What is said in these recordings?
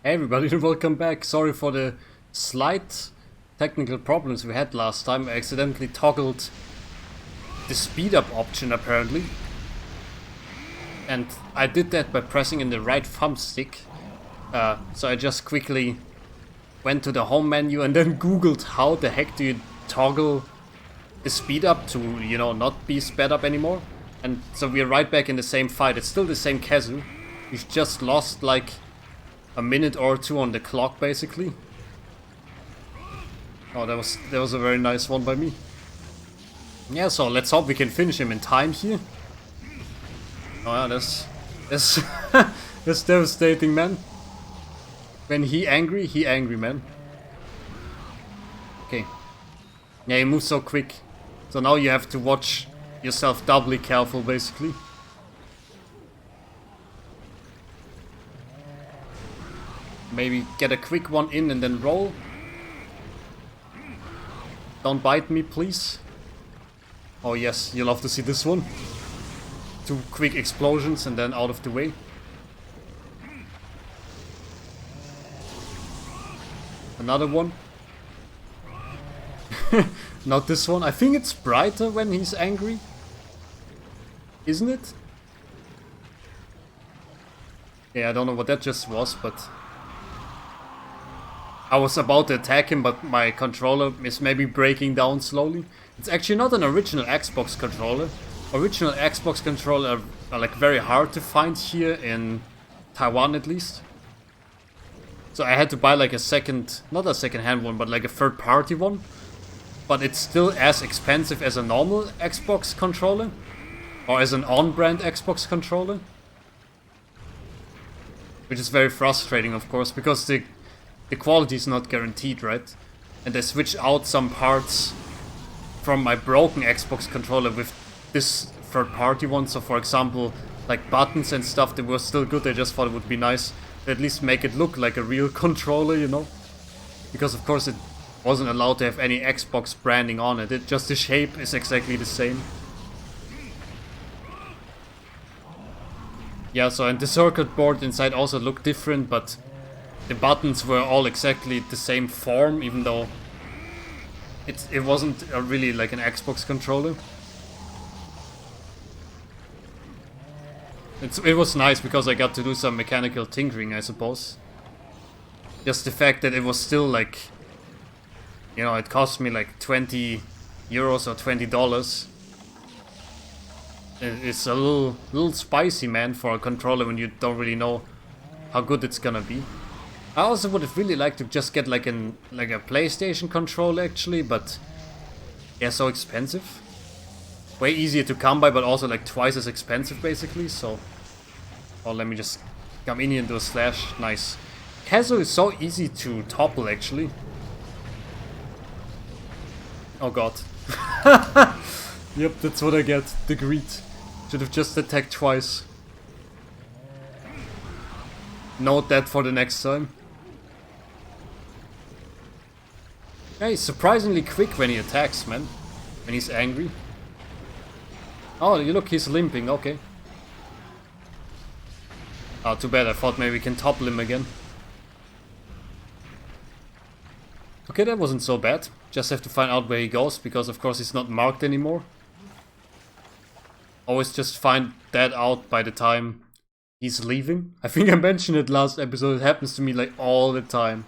Hey everybody and welcome back. Sorry for the slight technical problems we had last time. I accidentally toggled the speed up option apparently. And I did that by pressing in the right thumbstick. So I just quickly went to the home menu and then googled how the heck do you toggle the speed up to, you know, not be sped up anymore. And so we're right back in the same fight. It's still the same Kazu. We've just lost like a minute or two on the clock, basically. Oh, that was a very nice one by me. Yeah, so let's hope we can finish him in time here. Oh yeah, that's that's devastating, man. When he angry, man. Okay. Yeah, he moves so quick. So now you have to watch yourself doubly careful, basically. Maybe get a quick one in and then roll. Don't bite me, please. Oh yes, you'll love to see this one. 2 quick explosions and then out of the way. Another one. Not this one. I think it's brighter when he's angry. Isn't it? Yeah, I don't know what that just was, but I was about to attack him, but my controller is maybe breaking down slowly. It's actually not an original Xbox controller. Original Xbox controllers are like very hard to find here in Taiwan at least. So I had to buy like a second, not a second-hand one, but like a third-party one. But it's still as expensive as a normal Xbox controller. Or as an on-brand Xbox controller. Which is very frustrating, of course, because the quality is not guaranteed, right? And I switched out some parts from my broken Xbox controller with this third-party one. So for example, like buttons and stuff, they were still good. I just thought it would be nice to at least make it look like a real controller, you know? Because of course it wasn't allowed to have any Xbox branding on it. Just the shape is exactly the same. Yeah, so and the circuit board inside also looked different, but the buttons were all exactly the same form, even though it wasn't really like an Xbox controller. It was nice because I got to do some mechanical tinkering, I suppose. Just the fact that it was still like, you know, it cost me like 20 euros or $20. It's a little spicy, man, for a controller when you don't really know how good it's gonna be. I also would have really liked to just get like a PlayStation controller actually, but yeah, so expensive. Way easier to come by, but also like twice as expensive basically, so... Oh, let me just come in here and do a slash. Nice. Kazu is so easy to topple actually. Oh god. Yep, that's what I get. The greed. Should have just attacked twice. Note that for the next time. Yeah, he's surprisingly quick when he attacks, man. When he's angry. Oh, you look, he's limping, okay. Oh, too bad, I thought maybe we can topple him again. Okay, that wasn't so bad. Just have to find out where he goes, because of course he's not marked anymore. Always just find that out by the time he's leaving. I think I mentioned it last episode, it happens to me like all the time.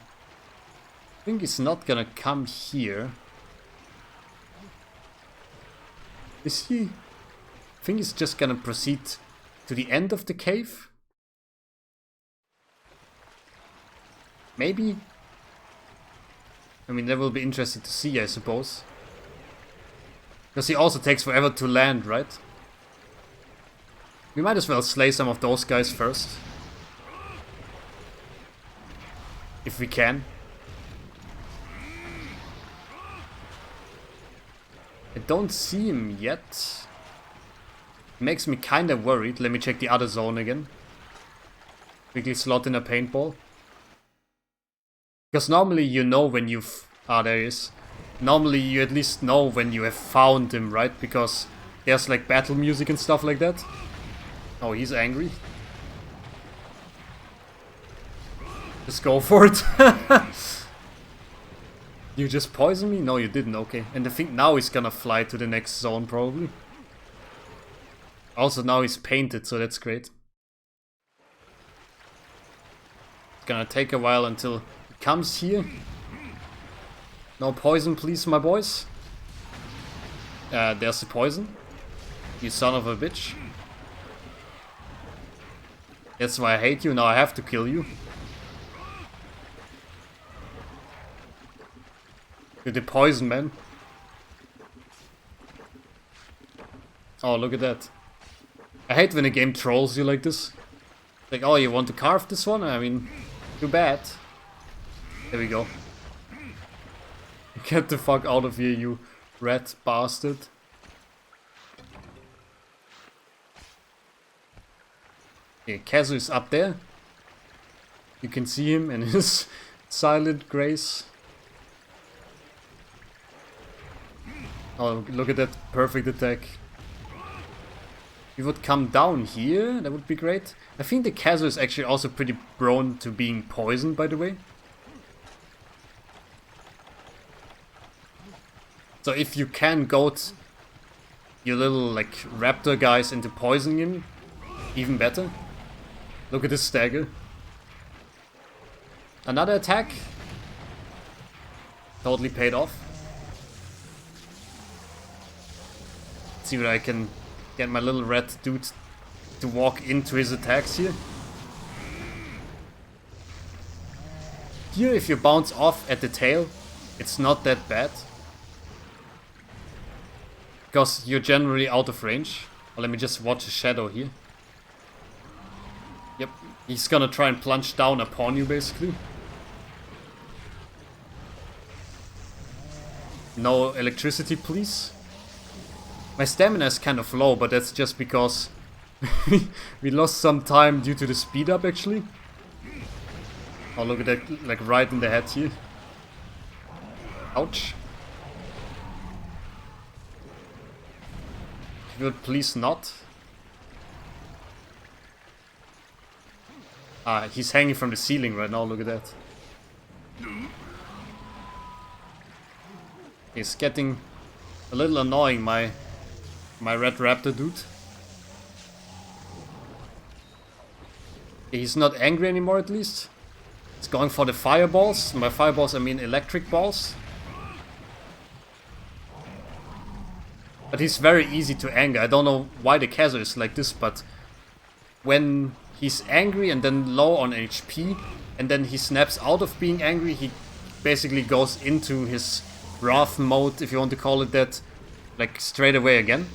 I think he's not gonna come here. Is he? I think he's just gonna proceed to the end of the cave. Maybe? I mean, that will be interesting to see, I suppose. Because he also takes forever to land, right? We might as well slay some of those guys first. If we can. I don't see him yet. Makes me kinda worried. Let me check the other zone again. Quickly slot in a paintball. Because normally you know when you've... Ah, there he is. Normally you at least know when you have found him, right? Because there's like battle music and stuff like that. Oh, he's angry. Just go for it. You just poisoned me? No, you didn't. Okay. And I think now he's gonna fly to the next zone, probably. Also, now he's painted, so that's great. It's gonna take a while until he comes here. No poison, please, my boys. There's the poison. You son of a bitch. That's why I hate you. Now I have to kill you. You're the poison man. Oh, look at that. I hate when a game trolls you like this. Like, oh, you want to carve this one? I mean, too bad. There we go. Get the fuck out of here, you rat bastard. Okay, Kazu is up there. You can see him in his silent grace. Oh, look at that perfect attack. If he would come down here, that would be great. I think the Kazu is actually also pretty prone to being poisoned, by the way. So if you can goad your little, like, raptor guys into poisoning him, even better. Look at this stagger. Another attack. Totally paid off. Let's see what I can get my little red dude to walk into his attacks here. Here, if you bounce off at the tail, it's not that bad. Because you're generally out of range. Well, let me just watch a shadow here. Yep, he's gonna try and plunge down upon you, basically. No electricity, please. My stamina is kind of low, but that's just because we lost some time due to the speed up, actually. Oh, look at that, like right in the head here. Ouch. If you would please not. Ah, he's hanging from the ceiling right now, look at that. He's getting a little annoying, my red raptor dude. He's not angry anymore, at least. He's going for the fireballs. By fireballs I mean electric balls. But he's very easy to anger. I don't know why the Kazu is like this, but when he's angry and then low on HP, and then he snaps out of being angry, he basically goes into his wrath mode, if you want to call it that, like straight away again.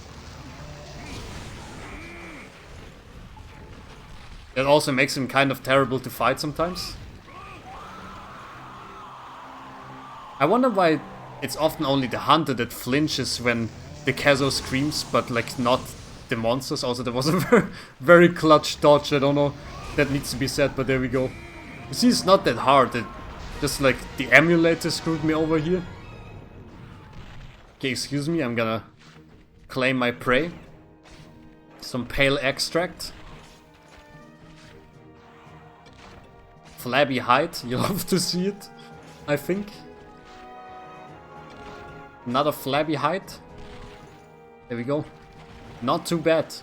That also makes him kind of terrible to fight sometimes. I wonder why it's often only the hunter that flinches when the Kazu screams, but like not the monsters. Also, there was a very, very clutch dodge. I don't know, that needs to be said, but there we go. You see, it's not that hard. It just like the emulator screwed me over here. Okay, excuse me, I'm gonna claim my prey. Some pale extract. Flabby hide, you love to see it, I think. Another flabby hide. There we go. Not too bad.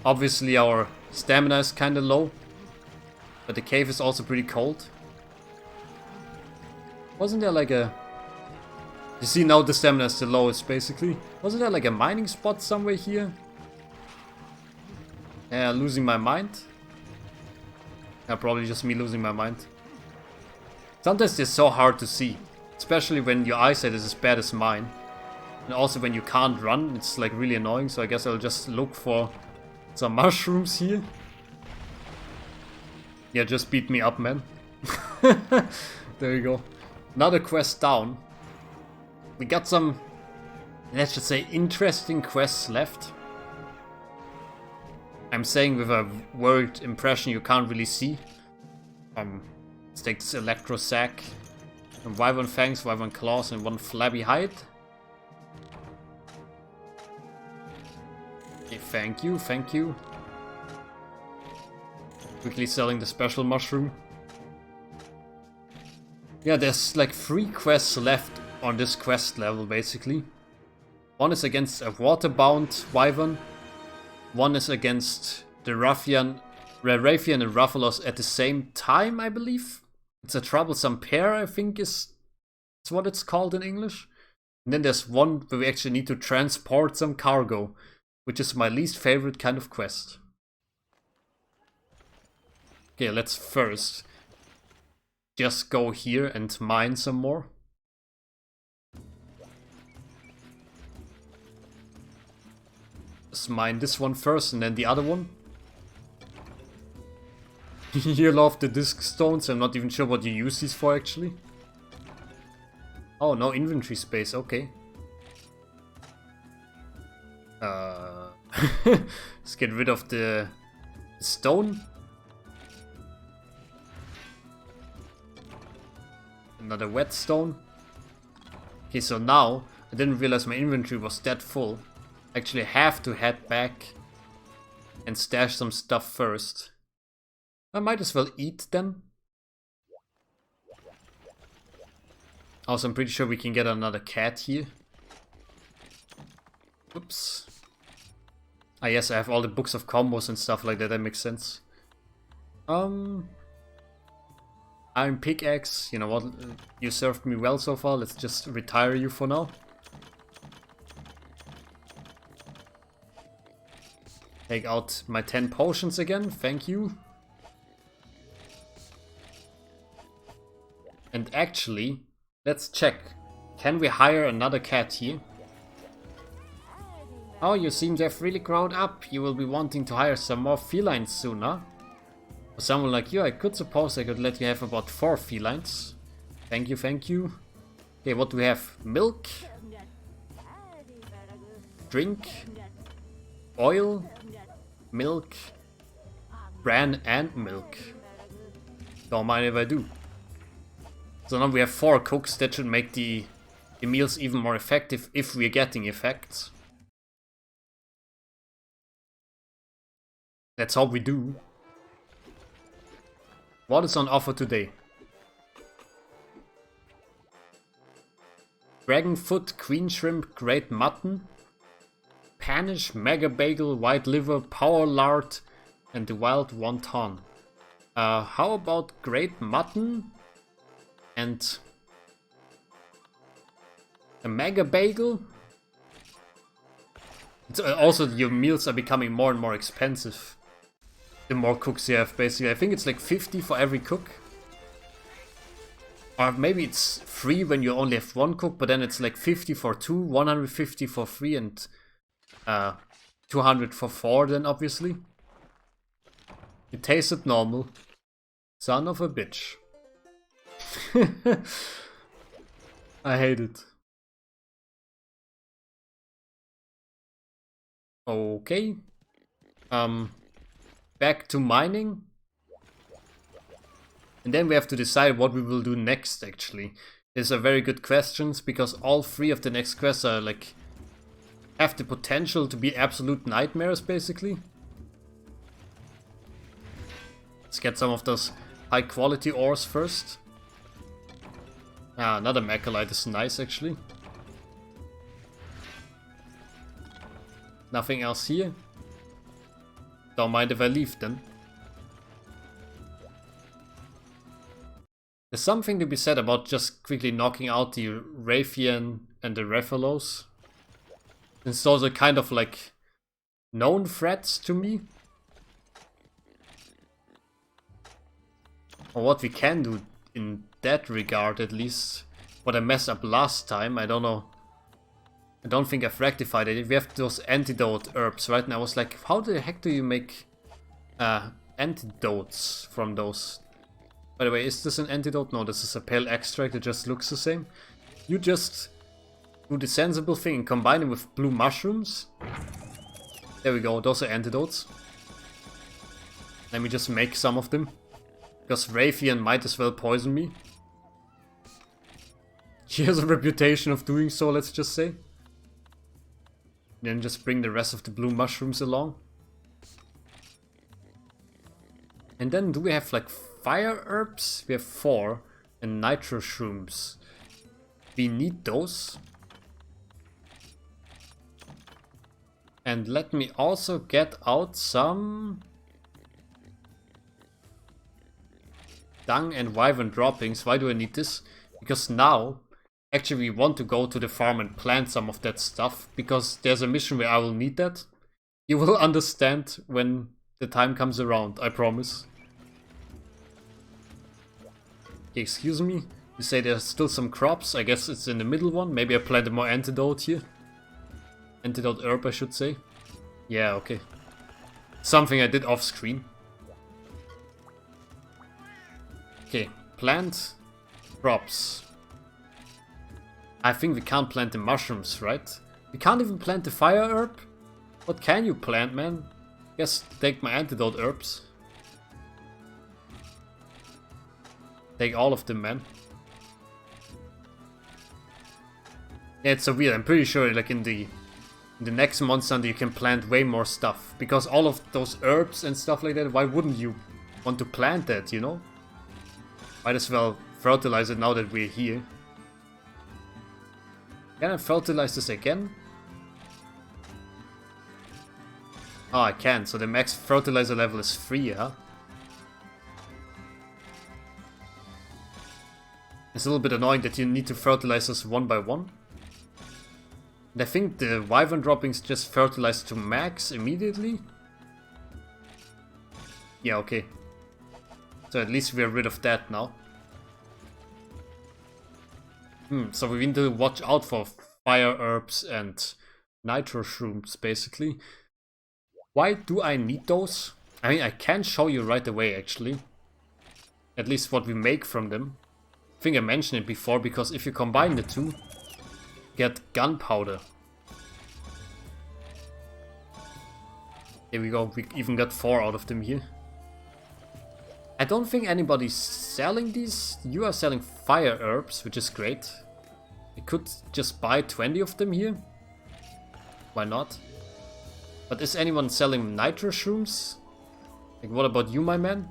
Obviously our stamina is kinda low, but the cave is also pretty cold. Wasn't there like a... You see, now the stamina is the lowest, basically. Wasn't there like a mining spot somewhere here? Yeah, losing my mind. Yeah, probably just me losing my mind. Sometimes they're so hard to see, especially when your eyesight is as bad as mine. And also when you can't run, it's like really annoying, so I guess I'll just look for some mushrooms here. Yeah, just beat me up, man. There you go. Another quest down. We got some, let's just say, interesting quests left. I'm saying with a word impression you can't really see. Let's take this Electro Sack. And Wyvern Fangs, Wyvern Claws, and one Flabby Hide. Okay, thank you, thank you. Quickly selling the special mushroom. Yeah, there's like 3 quests left on this quest level, basically. One is against a water-bound Wyvern. One is against the Raffian and Ruffalos at the same time, I believe. It's a Troublesome Pair, I think is what it's called in English. And then there's one where we actually need to transport some cargo, which is my least favorite kind of quest. Okay, let's first just go here and mine some more. Let's mine this one first and then the other one. You love the disc stones. I'm not even sure what you use these for actually. Oh, no inventory space, okay. Let's get rid of the stone. Another whetstone. Okay, so now I didn't realize my inventory was that full. I actually have to head back and stash some stuff first. I might as well eat then. Also, I'm pretty sure we can get another cat here. Oops. Ah yes, I have all the books of combos and stuff like that, that makes sense. Iron pickaxe, you know what, you served me well so far, let's just retire you for now. Take out my 10 potions again, thank you. And actually, let's check. Can we hire another cat here? Oh, you seem to have really grown up. You will be wanting to hire some more felines soon, huh? For someone like you, I could suppose I could let you have about 4 felines. Thank you, thank you. Okay, what do we have? Milk. Drink. Oil. Milk. Bran and milk. Don't mind if I do. So now we have 4 cooks. That should make the meals even more effective if we're getting effects. That's all we do. What is on offer today? Dragon foot, queen shrimp, great mutton, panish, mega bagel, white liver, power lard, and the wild wonton. How about great mutton and a mega bagel? Also, your meals are becoming more and more expensive. The more cooks you have, basically. I think it's like 50 for every cook. Or maybe it's free when you only have 1 cook, but then it's like 50 for 2, 150 for 3, and 200 for 4 then, obviously. It tasted normal. Son of a bitch. I hate it. Okay. Back to mining. And then we have to decide what we will do next, actually. These are very good questions, because all 3 of the next quests are like have the potential to be absolute nightmares, basically. Let's get some of those high quality ores first. Ah, another Mechalite is nice, actually. Nothing else here. Don't mind if I leave then. There's something to be said about just quickly knocking out the Raffian and the Ruffalos. Since those are kind of like known threats to me. Or what we can do in that regard, at least. What I messed up last time, I don't know. I don't think I've rectified it. We have those antidote herbs, right? And I was like, how the heck do you make antidotes from those? By the way, is this an antidote? No, this is a pale extract. It just looks the same. You just do the sensible thing and combine them with blue mushrooms. There we go. Those are antidotes. Let me just make some of them. Because Raffian might as well poison me. She has a reputation of doing so, let's just say. Then just bring the rest of the blue mushrooms along. And then do we have like fire herbs? We have 4. And nitro shrooms. We need those. And let me also get out some dung and wyvern droppings. Why do I need this? Because now, actually we want to go to the farm and plant some of that stuff. Because there's a mission where I will need that. You will understand when the time comes around, I promise. Okay, excuse me. You say there's still some crops. I guess it's in the middle one. Maybe I planted more antidote here. Antidote herb, I should say. Yeah, okay. Something I did off screen. Okay, plant crops. I think we can't plant the mushrooms, right? We can't even plant the fire herb? What can you plant, man? Guess take my antidote herbs. Take all of them, man. Yeah, it's so weird. I'm pretty sure, like in the next Monster Hunter, you can plant way more stuff because all of those herbs and stuff like that. Why wouldn't you want to plant that? You know, might as well fertilize it now that we're here. Can I fertilize this again? Oh, I can. So the max fertilizer level is 3, huh? It's a little bit annoying that you need to fertilize us one by one. And I think the wyvern droppings just fertilize to max immediately. Yeah, okay. So at least we're rid of that now. So we need to watch out for fire herbs and nitro shrooms, basically. Why do I need those? I mean, I can show you right away, actually. At least what we make from them. I think I mentioned it before, because if you combine the two, get gunpowder. Here we go, we even got 4 out of them here. I don't think anybody's selling these. You are selling fire herbs, which is great. I could just buy 20 of them here. Why not? But is anyone selling nitro shrooms? Like, what about you, my man?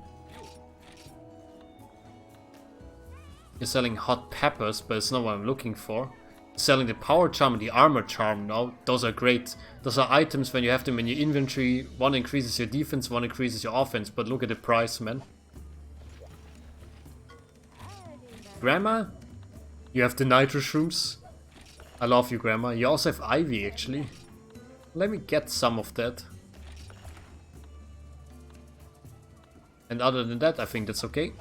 You're selling hot peppers, but it's not what I'm looking for. Selling the power charm and the armor charm now. Those are great. Those are items when you have them in your inventory. One increases your defense, one increases your offense. But look at the price, man. Grandma? You have the nitro shrooms? I love you, Grandma. You also have ivy, actually. Let me get some of that. And other than that, I think that's okay.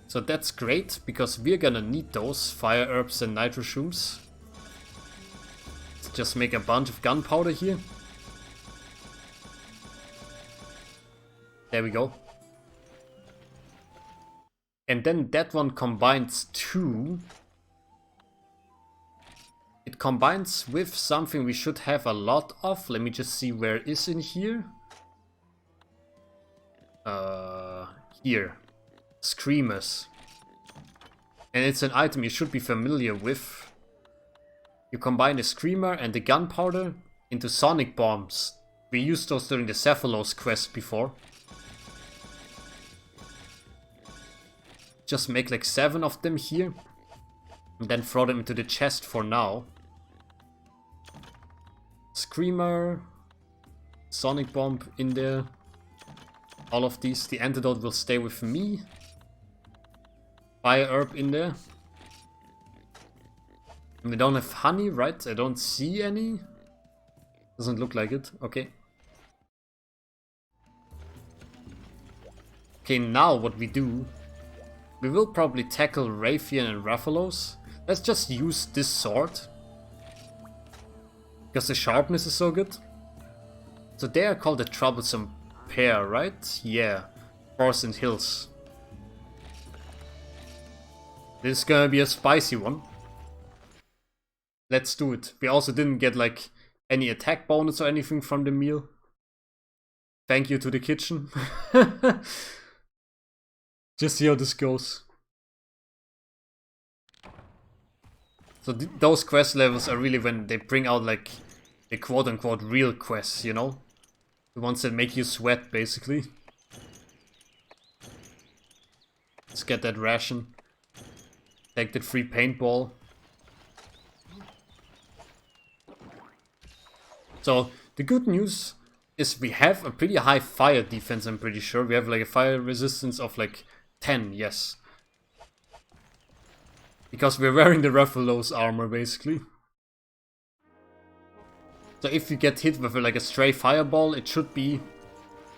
So that's great, because we're gonna need those fire herbs and nitro shrooms. Let's just make a bunch of gunpowder here. There we go. And then that one combines to... It combines with something we should have a lot of. Let me just see where it is in here. Here. Screamers. And it's an item you should be familiar with. You combine the screamer and the gunpowder into sonic bombs. We used those during the Cephalos quest before. Just make like 7 of them here. And then throw them into the chest for now. Screamer. Sonic bomb in there. All of these. The antidote will stay with me. Fire herb in there. And we don't have honey, right? I don't see any. Doesn't look like it. Okay. Okay, now what we do. We will probably tackle Raytheon and Rathalos. Let's just use this sword. Because the sharpness is so good. So they are called the Troublesome Pair, right? Yeah. Forest and Hills. This is gonna be a spicy one. Let's do it. We also didn't get like any attack bonus or anything from the meal. Thank you to the kitchen. Just see how this goes. So those quest levels are really when they bring out like the quote-unquote real quests, you know? The ones that make you sweat, basically. Let's get that ration. Take that free paintball. So, the good news is we have a pretty high fire defense, I'm pretty sure. We have like a fire resistance of like 10, yes. Because we're wearing the Rathalos armor, basically. So if you get hit with like a stray fireball, it should be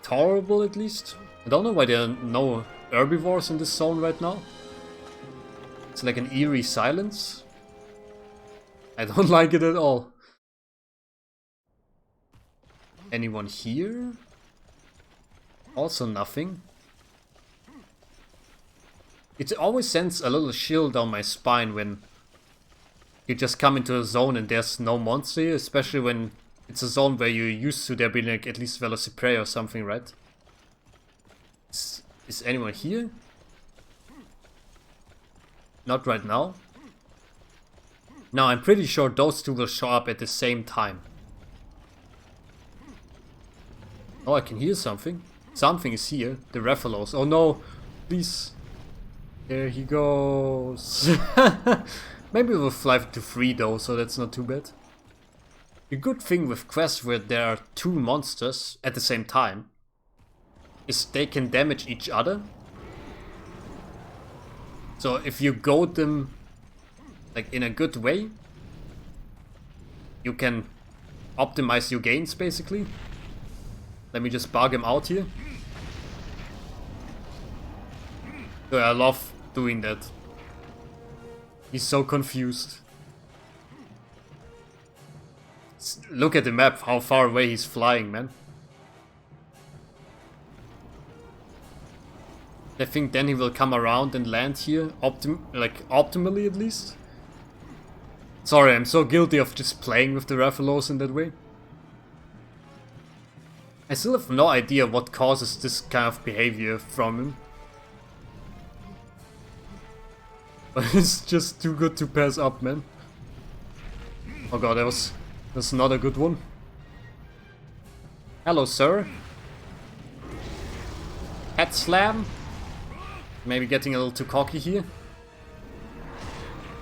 tolerable at least. I don't know why there are no herbivores in this zone right now. It's like an eerie silence. I don't like it at all. Anyone here? Also nothing. It always sends a little chill down my spine when you just come into a zone and there's no monster here, especially when it's a zone where you're used to there being like at least Velociprey or something, right? Is anyone here? Not right now. Now I'm pretty sure those two will show up at the same time. Oh, I can hear something. Something is here. The Rathalos. Oh no! Please. There he goes. Maybe we'll fly to 3 though, so that's not too bad. The good thing with quests where there are 2 monsters at the same time is they can damage each other. So if you goad them like in a good way, you can optimize your gains basically. Let me just bug him out here. So I love doing that. He's so confused. Look at the map, how far away he's flying, man. I think then he will come around and land here, optimally at least. Sorry, I'm so guilty of just playing with the Rathalos in that way. I still have no idea what causes this kind of behavior from him. But it's just too good to pass up, man. Oh god, that's not a good one. Hello, sir. Head slam. Maybe getting a little too cocky here.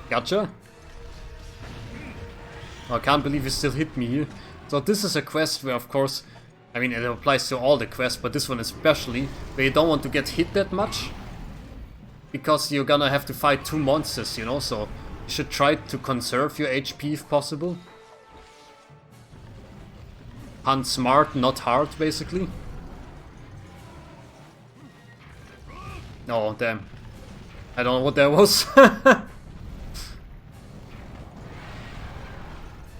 Gotcha. Oh, I can't believe you still hit me here. So this is a quest where, of course, I mean it applies to all the quests, but this one especially, where you don't want to get hit that much. Because you're gonna have to fight 2 monsters, you know, so you should try to conserve your HP if possible. Hunt smart, not hard, basically. Oh, damn. I don't know what that was.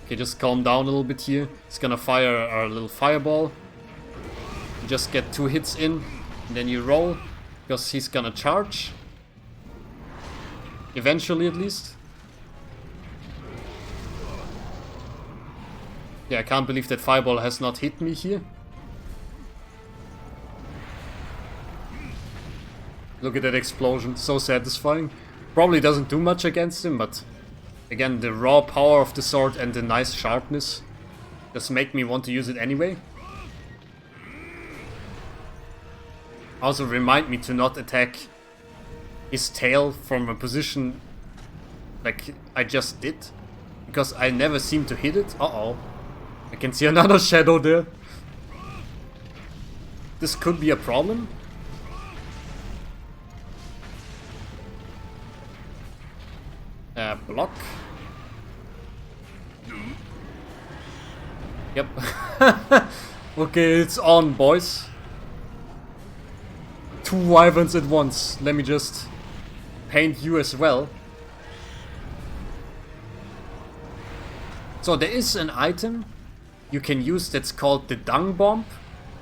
Okay, just calm down a little bit here. He's gonna fire our little fireball. You just get 2 hits in, and then you roll, because he's gonna charge. Eventually, at least. Yeah, I can't believe that fireball has not hit me here. Look at that explosion, so satisfying. Probably doesn't do much against him, but again, the raw power of the sword and the nice sharpness just make me want to use it anyway. Also remind me to not attack his tail from a position like I just did, because I never seem to hit it. Uh-oh. I can see another shadow there. This could be a problem. Block. Yep. Okay, it's on, boys. 2 wyverns at once. Let me just paint you as well. So there is an item you can use that's called the dung bomb,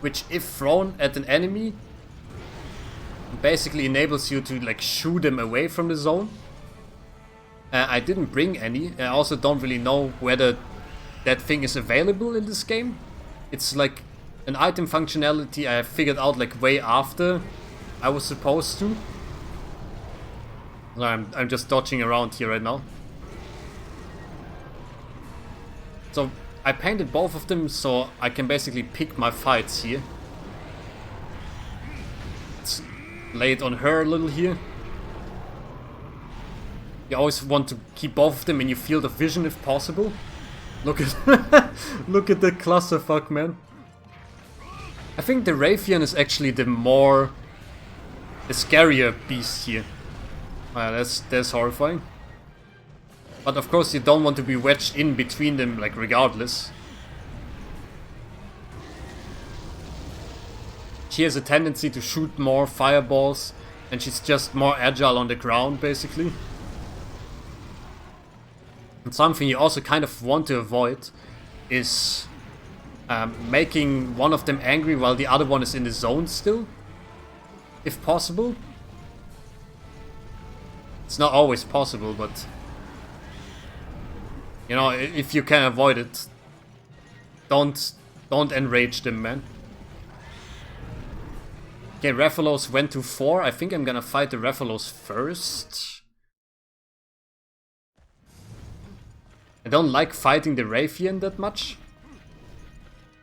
which if thrown at an enemy basically enables you to like shoo them away from the zone. I didn't bring any. I also don't really know whether that thing is available in this game. It's like an item functionality I figured out like way after I was supposed to. I'm just dodging around here right now. So I painted both of them so I can basically pick my fights here. Let's lay it on her a little here. You always want to keep both of them in your field of vision if possible. Look at look at the clusterfuck, man. I think the Raytheon is actually the scarier beast here. That's horrifying. But of course you don't want to be wedged in between them, like, regardless. She has a tendency to shoot more fireballs, and she's just more agile on the ground, basically. And something you also kind of want to avoid is making one of them angry while the other one is in the zone still, if possible. It's not always possible, but you know, if you can avoid it, don't enrage them, man. Okay, Rathalos went to 4. I think I'm gonna fight the Rathalos first. I don't like fighting the Raytheon that much.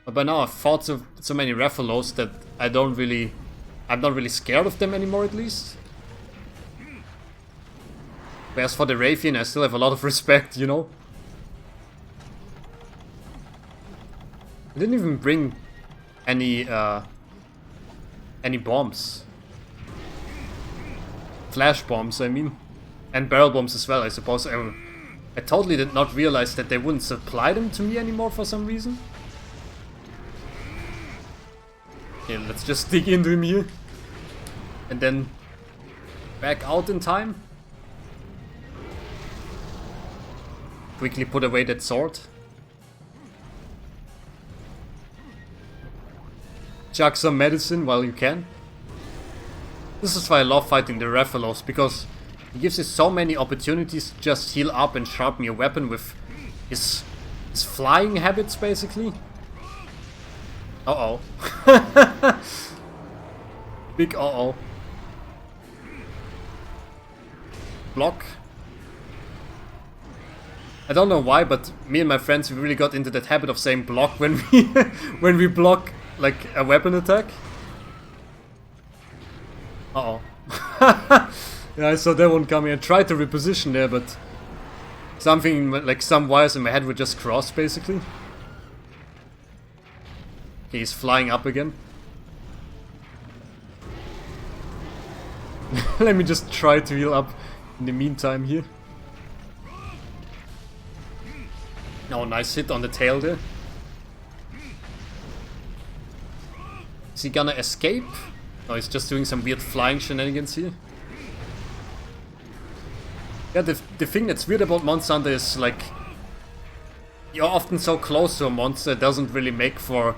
But by now I've fought so many Rathalos that I'm not really scared of them anymore, at least. Whereas for the Raytheon I still have a lot of respect, you know. I didn't even bring any bombs. Flash bombs, I mean. And barrel bombs as well, I suppose. I totally did not realize that they wouldn't supply them to me anymore for some reason. Okay, let's just dig into him here. And then back out in time. Quickly put away that sword. Chug some medicine while you can. This is why I love fighting the Rathalos, because he gives you so many opportunities to just heal up and sharpen your weapon with his flying habits, basically. Uh-oh. Big uh-oh. Block. I don't know why, but me and my friends, we really got into that habit of saying block when we when we block like a weapon attack. Uh-oh. Yeah, I saw that one coming. I tried to reposition there, but something like some wires in my head would just cross, basically. Okay, he's flying up again. Let me just try to heal up in the meantime here. Oh, nice hit on the tail there. Is he gonna escape? No, he's just doing some weird flying shenanigans here. Yeah, the thing that's weird about Monster Hunter is, like, you're often so close to a monster, it doesn't really make for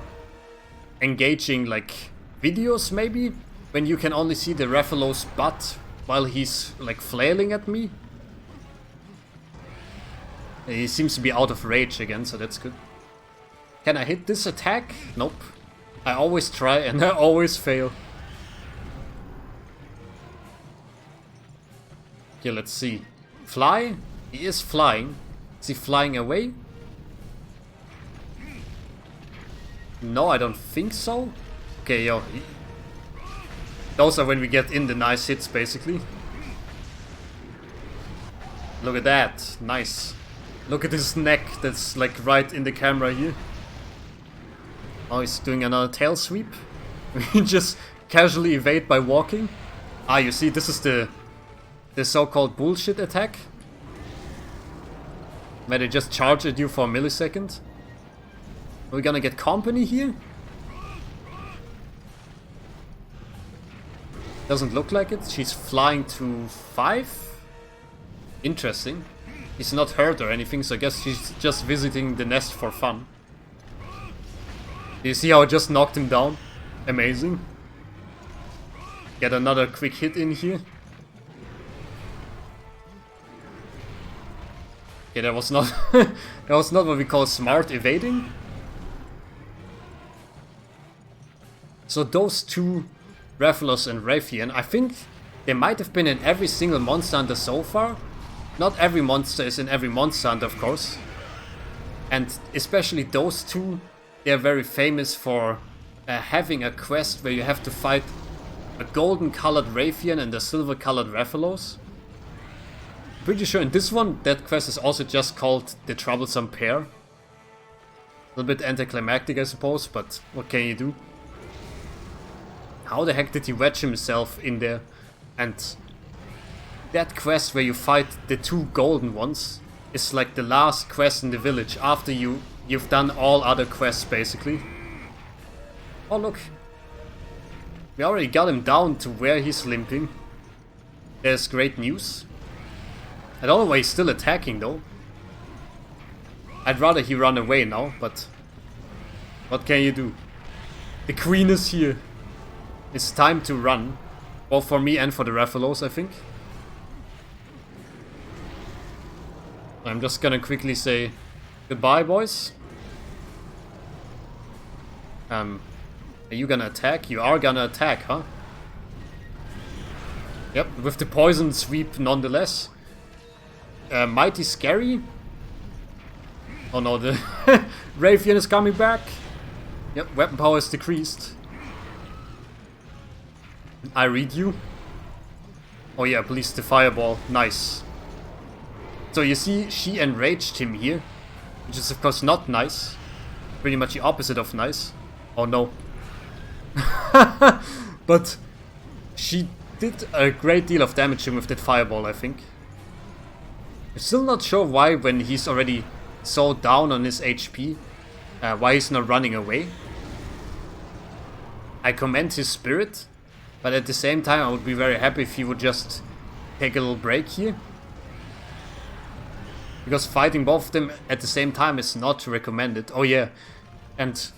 engaging, like, videos, maybe? When you can only see the Rathalos' butt while he's, like, flailing at me. He seems to be out of rage again, so that's good. Can I hit this attack? Nope. I always try and I always fail. Okay, let's see. Fly? He is flying. Is he flying away? No, I don't think so. Okay, yo. Those are when we get in the nice hits, basically. Look at that. Nice. Look at his neck that's like right in the camera here. Oh, he's doing another tail sweep. We just casually evade by walking. Ah, you see, this is the so-called bullshit attack. Where they just charge at you for a millisecond. Are we gonna get company here? Doesn't look like it. She's flying to 5. Interesting. He's not hurt or anything, so I guess she's just visiting the nest for fun. Do you see how I just knocked him down? Amazing. Get another quick hit in here. Okay, that was not that was not what we call smart evading. So those two, Rathalos and Raytheon, I think they might have been in every single Monster Hunter so far. Not every monster is in every Monster Hunter, of course. And especially those two, they're very famous for having a quest where you have to fight a golden colored Raytheon and a silver colored Rathalos. Pretty sure in this one, that quest is also just called the Troublesome Pair. A little bit anticlimactic, I suppose, but what can you do? How the heck did he wedge himself in there? And that quest where you fight the two golden ones is like the last quest in the village after you've done all other quests, basically. Oh, look. We already got him down to where he's limping. There's great news. I don't know why he's still attacking, though. I'd rather he run away now, but what can you do? The queen is here. It's time to run. Both for me and for the Rathalos, I think. I'm just gonna quickly say goodbye, boys. Are you gonna attack? You are gonna attack, huh? Yep, with the poison sweep nonetheless. Mighty scary. Oh no, the Raytheon is coming back. Yep, weapon power is decreased. I read you. Oh yeah, please, the fireball. Nice. So you see, she enraged him here, which is of course not nice. Pretty much the opposite of nice. Oh no. But she did a great deal of damage to him with that fireball, I think. I'm still not sure why, when he's already so down on his HP, why he's not running away. I commend his spirit, but at the same time I would be very happy if he would just take a little break here. Because fighting both of them at the same time is not recommended. Oh yeah, and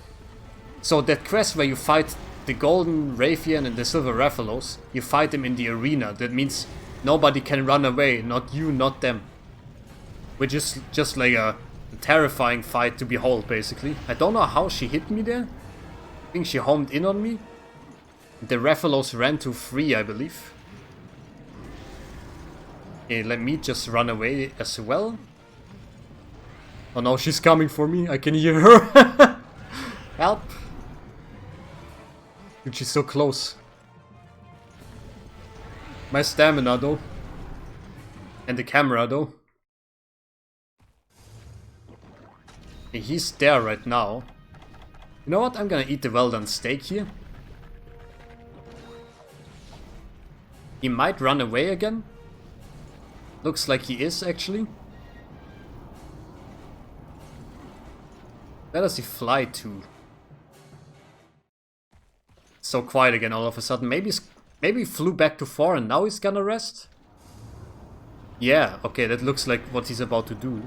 so that quest where you fight the golden Raytheon and the silver Rathalos, you fight them in the arena. That means nobody can run away, not you, not them. Which is just like a terrifying fight to behold, basically. I don't know how she hit me there. I think she homed in on me. The Rathalos ran to free, I believe. Okay, let me just run away as well. Oh no, she's coming for me. I can hear her. Help. Dude, she's so close. My stamina, though. And the camera, though. Okay, he's there right now. You know what? I'm gonna eat the well-done steak here. He might run away again. Looks like he is, actually. Where does he fly to? So quiet again all of a sudden. Maybe he flew back to 4 and now he's gonna rest? Yeah, okay, that looks like what he's about to do.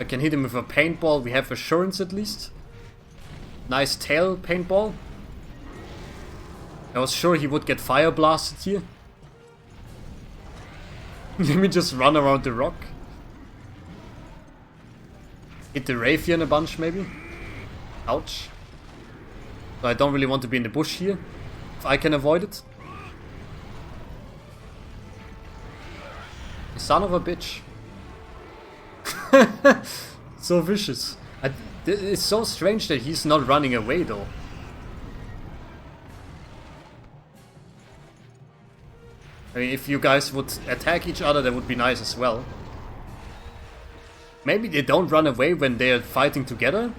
I can hit him with a paintball. We have assurance at least. Nice tail paintball. I was sure he would get fire blasted here. Let me just run around the rock. Hit the Raytheon a bunch, maybe. Ouch. So I don't really want to be in the bush here, if I can avoid it. Son of a bitch. So vicious. It's so strange that he's not running away, though. I mean, if you guys would attack each other, that would be nice as well. Maybe they don't run away when they're fighting together?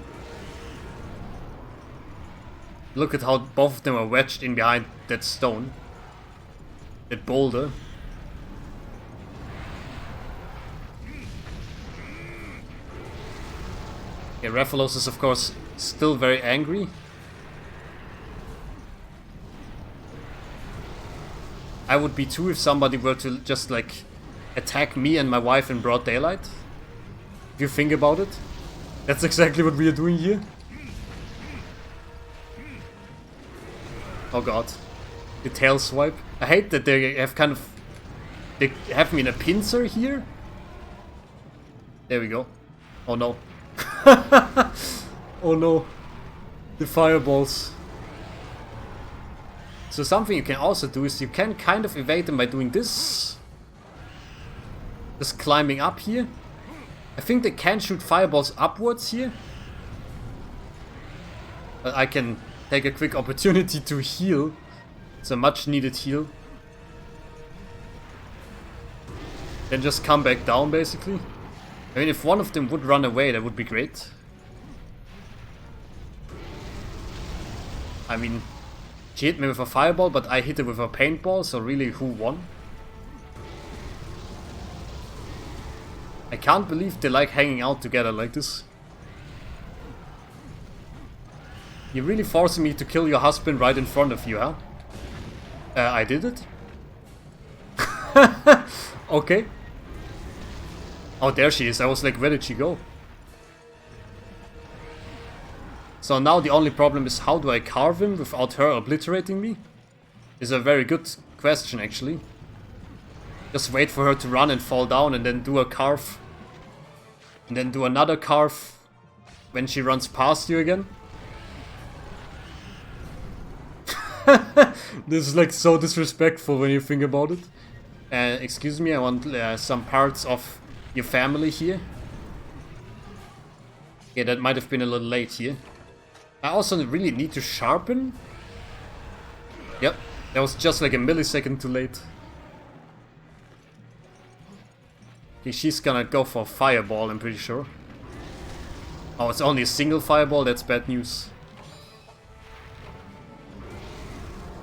Look at how both of them are wedged in behind that stone. That boulder. Okay, Rathalos is of course still very angry. I would be too if somebody were to just like attack me and my wife in broad daylight. If you think about it. That's exactly what we are doing here. Oh god. The tail swipe. I hate that they have kind of... They have me in a pincer here. There we go. Oh no. Oh no. The fireballs. So something you can also do is you can kind of evade them by doing this. Just climbing up here. I think they can shoot fireballs upwards here. But I can take a quick opportunity to heal. It's a much needed heal. Then just come back down basically. I mean, if one of them would run away, that would be great. I mean, she hit me with a fireball, but I hit her with a paintball, so really, who won? I can't believe they like hanging out together like this. You're really forcing me to kill your husband right in front of you, huh? I did it? Okay. Oh, there she is. I was like, where did she go? So now the only problem is, how do I carve him without her obliterating me? Is a very good question, actually. Just wait for her to run and fall down and then do a carve. And then do another carve when she runs past you again. This is like so disrespectful when you think about it. Excuse me, I want some parts of your family here. Yeah, that might have been a little late here. I also really need to sharpen. Yep, that was just like a millisecond too late. Okay, she's gonna go for a fireball, I'm pretty sure. Oh, it's only a single fireball, that's bad news.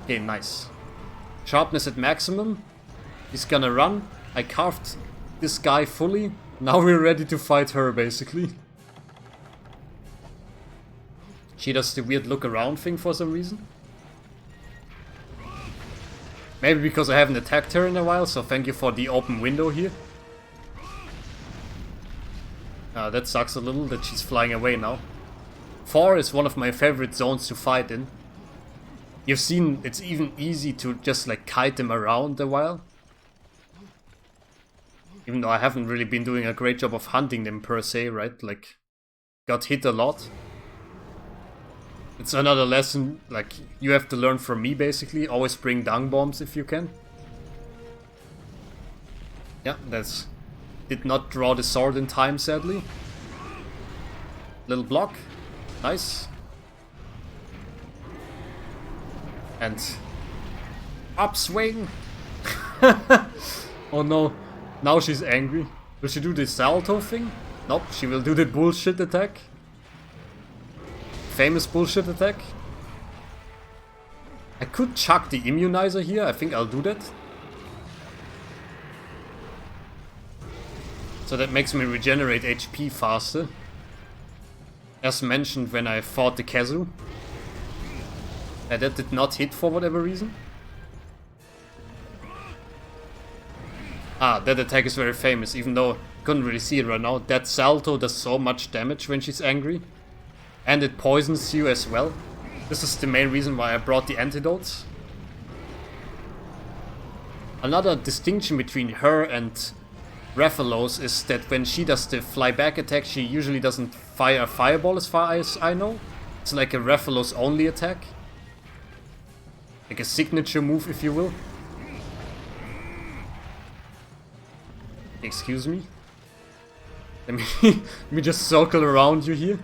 Okay, nice. Sharpness at maximum. He's gonna run. I carved this guy fully. Now we're ready to fight her, basically. She does the weird look around thing for some reason. Maybe because I haven't attacked her in a while, so thank you for the open window here. That sucks a little that she's flying away now. 4 is one of my favorite zones to fight in. You've seen it's even easy to just like kite them around a while. Even though I haven't really been doing a great job of hunting them per se, right? Like, got hit a lot. It's another lesson, like, you have to learn from me basically. Always bring dung bombs if you can. Yeah, that's... Did not draw the sword in time, sadly. Little block. Nice. And... upswing! Oh no. Now she's angry. Will she do the salto thing? Nope, she will do the bullshit attack. Famous bullshit attack. I could chuck the immunizer here, I think I'll do that. So that makes me regenerate HP faster. As mentioned when I fought the Kazu. That did not hit for whatever reason. Ah, that attack is very famous, even though I couldn't really see it right now. That salto does so much damage when she's angry. And it poisons you as well. This is the main reason why I brought the antidotes. Another distinction between her and Rathalos is that when she does the flyback attack, she usually doesn't fire a fireball as far as I know. It's like a Rathalos only attack. Like a signature move, if you will. Excuse me? Let me just circle around you here.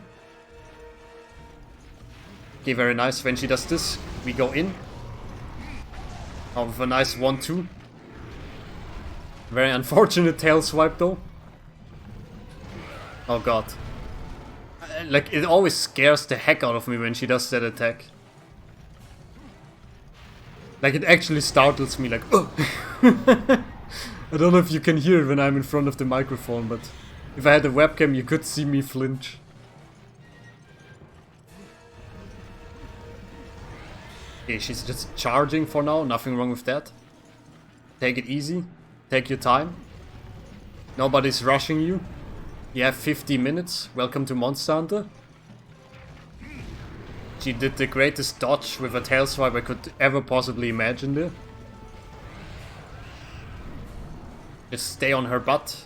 Okay, very nice. When she does this, we go in. Oh, with a nice 1-2. Very unfortunate tail swipe though. Oh god. Like, it always scares the heck out of me when she does that attack. Like, it actually startles me, like, oh! I don't know if you can hear it when I'm in front of the microphone, but if I had a webcam, you could see me flinch. Okay, she's just charging for now, nothing wrong with that. Take it easy, take your time. Nobody's rushing you. You have 50 minutes, welcome to Monster Hunter. She did the greatest dodge with a tail swipe I could ever possibly imagine there. Just stay on her butt.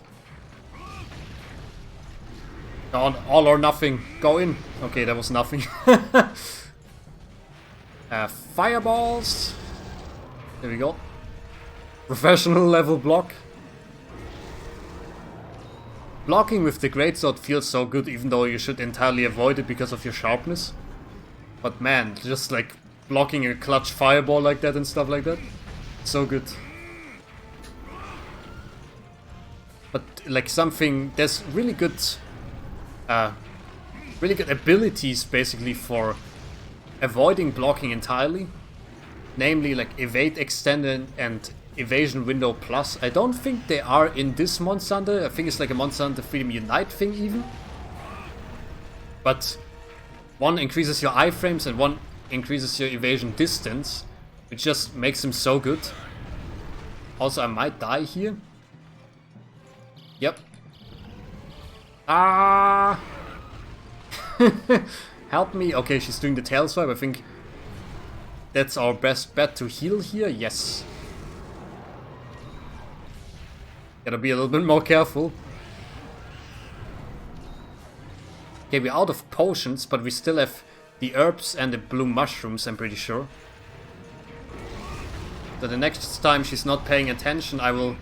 On all or nothing. Go in. Okay, that was nothing. Fireballs. There we go. Professional level block. Blocking with the greatsword feels so good, even though you should entirely avoid it because of your sharpness. But man, just like blocking a clutch fireball like that and stuff like that, so good. But like something, there's really good abilities basically for avoiding blocking entirely. Namely like evade extended and evasion window plus. I don't think they are in this Monster Hunter. I think it's like a Monster Hunter Freedom Unite thing even. But one increases your iframes and one increases your evasion distance, which just makes them so good. Also, I might die here. Yep. Ah! Help me. Okay, she's doing the tail swipe. I think that's our best bet to heal here. Yes. Gotta be a little bit more careful. Okay, we're out of potions, but we still have the herbs and the blue mushrooms, I'm pretty sure. So the next time she's not paying attention, I will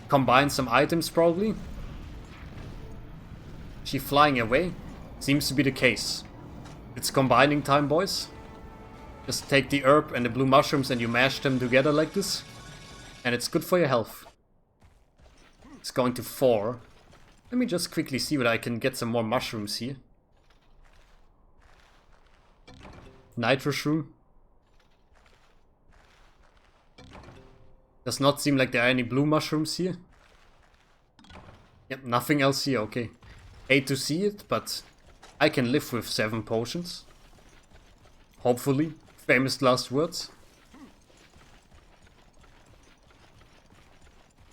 combine some items probably. She flying away? Seems to be the case. It's combining time, boys. Just take the herb and the blue mushrooms and you mash them together like this. And it's good for your health. It's going to 4. Let me just quickly see whether I can get some more mushrooms here. Nitro shroom. Does not seem like there are any blue mushrooms here. Yep, nothing else here, okay. Hate to see it, but I can live with 7 potions. Hopefully. Famous last words.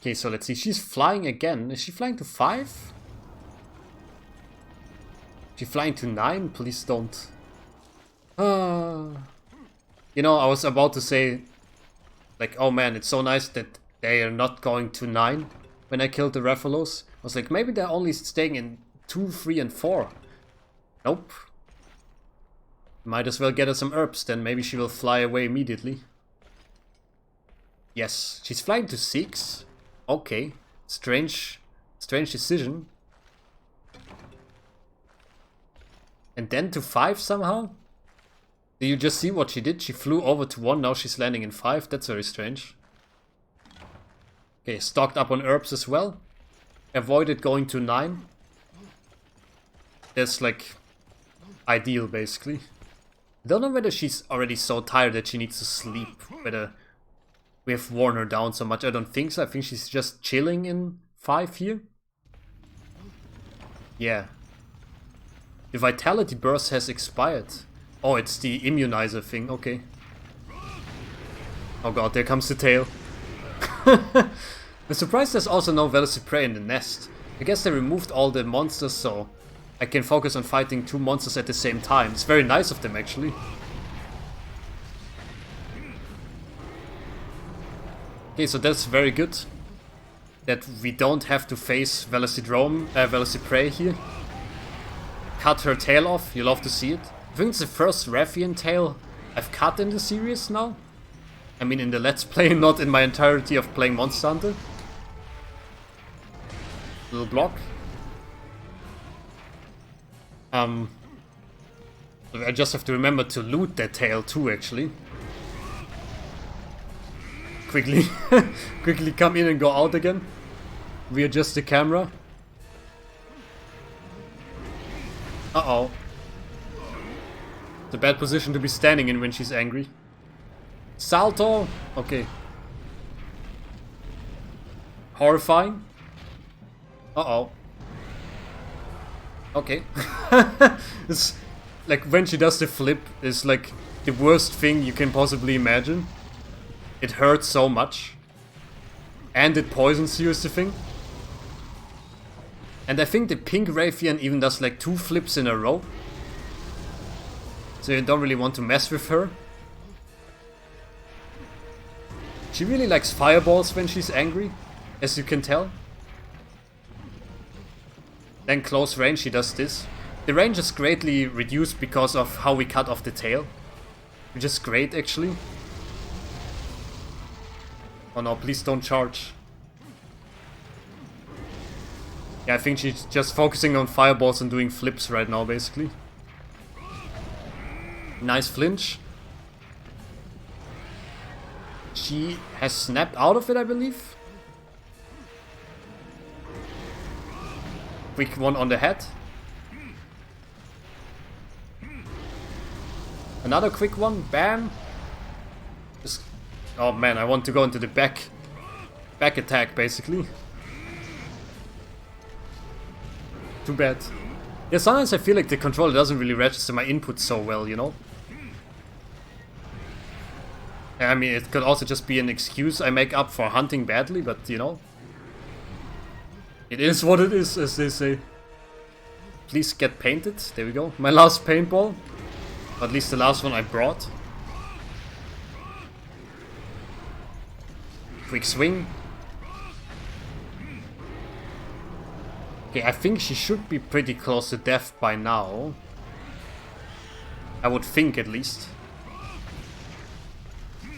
Okay, so let's see. She's flying again. Is she flying to 5? Is she flying to 9? Please don't. You know, I was about to say, like, oh man, it's so nice that they are not going to 9 when I killed the Rathalos. I was like, maybe they're only staying in 2, 3, and 4. Nope. Might as well get her some herbs, then maybe she will fly away immediately. Yes, she's flying to 6. Okay, strange decision. And then to 5 somehow? Did you just see what she did? She flew over to 1, now she's landing in 5. That's very strange. Okay, stocked up on herbs as well. Avoided going to 9. That's like ideal basically. I don't know whether she's already so tired that she needs to sleep. Whether we have worn her down so much. I don't think so. I think she's just chilling in 5 here. Yeah. The vitality burst has expired. Oh, it's the immunizer thing. Okay. Oh god, there comes the tail. I'm surprised there's also no Velocipray in the nest. I guess they removed all the monsters, so I can focus on fighting 2 monsters at the same time. It's very nice of them, actually. Okay, so that's very good. That we don't have to face Velocipray here. Cut her tail off, you'll love to see it. I think it's the first Rathian tail I've cut in the series now. I mean in the Let's Play, not in my entirety of playing Monster Hunter. Little block. I just have to remember to loot that tail too, actually. Quickly, quickly come in and go out again. Readjust the camera. Uh-oh. It's a bad position to be standing in when she's angry. Salto! Okay. Horrifying. Uh-oh. Okay. It's like when she does the flip, it's like the worst thing you can possibly imagine. It hurts so much. And it poisons you is the thing. And I think the pink Rathian even does like 2 flips in a row. So you don't really want to mess with her. She really likes fireballs when she's angry, as you can tell. Then close range she does this. The range is greatly reduced because of how we cut off the tail. Which is great actually. Oh no, please don't charge. Yeah, I think she's just focusing on fireballs and doing flips right now, basically. Nice flinch. She has snapped out of it, I believe. Quick one on the head. Another quick one, bam. Just, oh man, I want to go into the back attack, basically. Too bad. Yeah, sometimes I feel like the controller doesn't really register my input so well, you know? I mean, it could also just be an excuse I make up for hunting badly, but, you know. It is what it is, as they say. Please get painted. There we go. My last paintball. At least the last one I brought. Quick swing. Okay, I think she should be pretty close to death by now. I would think, at least.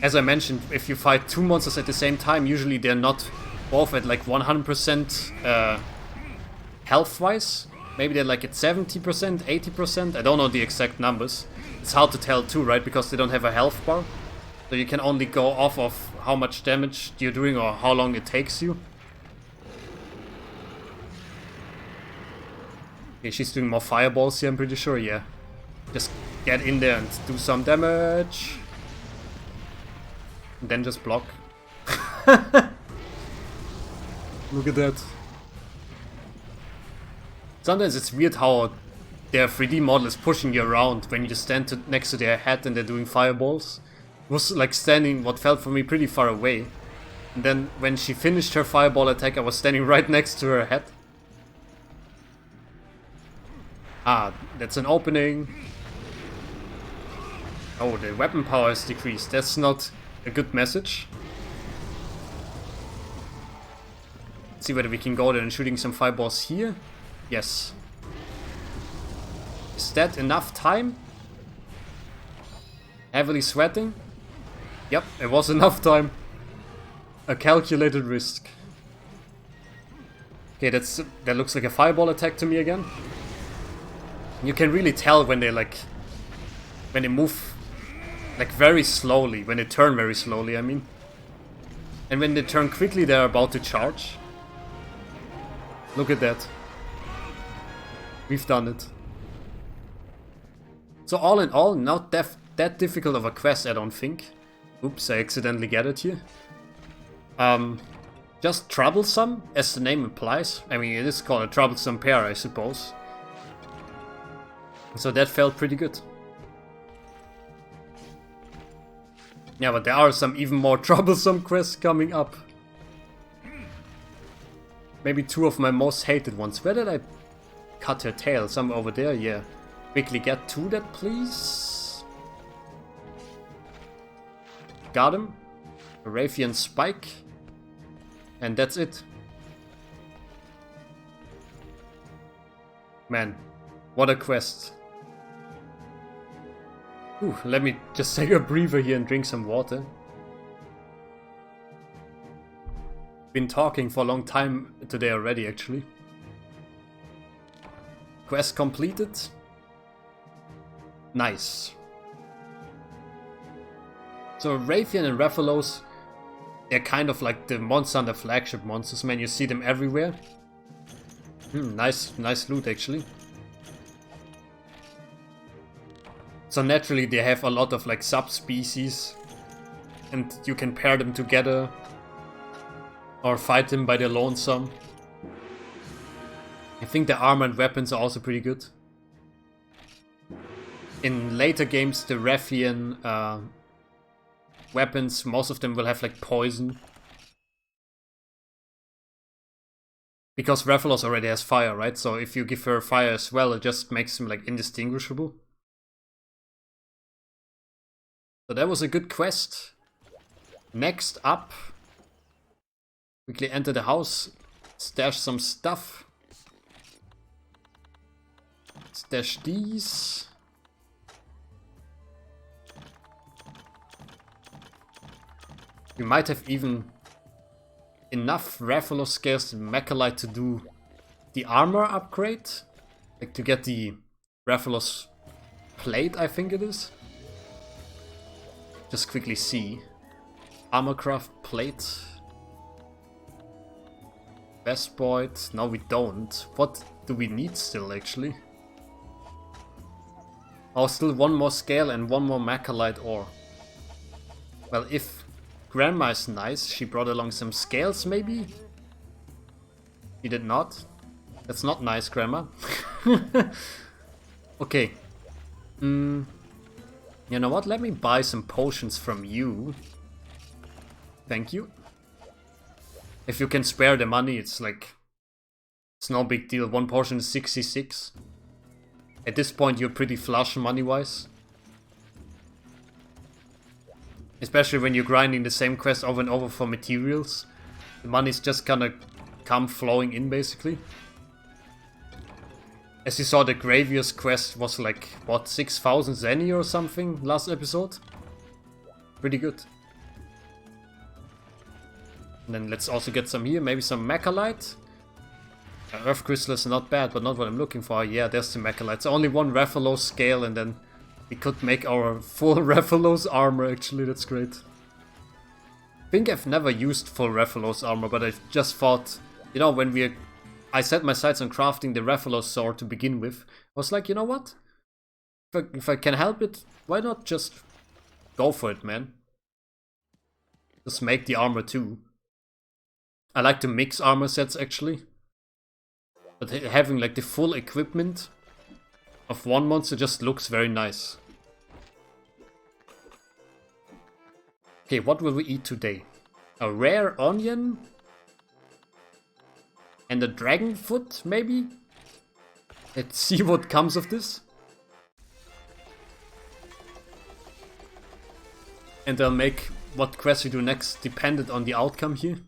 As I mentioned, if you fight two monsters at the same time, usually they're not both at like 100% health-wise. Maybe they're like at 70%, 80%. I don't know the exact numbers. It's hard to tell too, right? Because they don't have a health bar. So you can only go off of how much damage you're doing or how long it takes you. Okay, she's doing more fireballs here, I'm pretty sure, yeah. Just get in there and do some damage. And then just block. Look at that. Sometimes it's weird how their 3D model is pushing you around when you just stand next to their head and they're doing fireballs. It was like standing, what felt for me, pretty far away. And then when she finished her fireball attack, I was standing right next to her head. Ah, that's an opening. Oh, the weapon power is decreased. That's not a good message. Let's see whether we can go there and shooting some fireballs here. Yes. Is that enough time? Heavily sweating? Yep, it was enough time. A calculated risk. Okay, that looks like a fireball attack to me again. You can really tell when they when they move like very slowly, when they turn very slowly, I mean. And when they turn quickly, they're about to charge. Look at that. We've done it. So all in all, not that difficult of a quest, I don't think. Oops, I accidentally gathered here. Just troublesome, as the name implies. I mean, it is called a troublesome pair, I suppose. So that felt pretty good. Yeah, but there are some even more troublesome quests coming up. Maybe two of my most hated ones. Where did I cut her tail? Somewhere over there? Yeah. Quickly get to that, please. Got him. A Raytheon Spike. And that's it. Man, what a quest. Ooh, let me just take a breather here and drink some water. Been talking for a long time today already, actually. Quest completed. Nice. So Raytheon and Rathalos, they're kind of like the Monster Hunter flagship monsters, man. You see them everywhere. Nice loot, actually. So naturally they have a lot of like subspecies and you can pair them together or fight them by their lonesome. I think the armor and weapons are also pretty good. In later games the Raytheon weapons, most of them will have like poison. Because Rathalos already has fire, right? So if you give her fire as well, it just makes them like indistinguishable. So that was a good quest. Next up, quickly enter the house, stash some stuff. Stash these. We might have even enough Rathalos scales and Mechalite to do the armor upgrade. Like to get the Rathalos plate, I think it is. Just quickly see. Armorcraft plate. Vespoid. No, we don't. What do we need still, actually? Oh, still one more scale and one more Macalite ore. Well, if Grandma is nice, she brought along some scales, maybe? She did not. That's not nice, Grandma. Okay. You know what? Let me buy some potions from you. Thank you. If you can spare the money, it's like... It's no big deal. One potion is 66. At this point, you're pretty flush money-wise. Especially when you're grinding the same quest over and over for materials. The money's just gonna come flowing in, basically. As you saw, the Gravious quest was like, what, 6,000 Zenny or something last episode? Pretty good. And then let's also get some here, maybe some Macalite. Earth Crystal is not bad, but not what I'm looking for. Yeah, there's the Macalite. So only one Rathalos scale, and then we could make our full Rathalos armor, actually. That's great. I think I've never used full Rathalos armor, but I just thought, you know, when I set my sights on crafting the Rathalos sword to begin with, I was like, you know what? If I can help it, why not just go for it, man? Just make the armor too. I like to mix armor sets, actually. But having like the full equipment of one monster just looks very nice. Okay, what will we eat today? A rare onion? And a dragon foot, maybe? Let's see what comes of this. And I'll make what quest we do next dependent on the outcome here.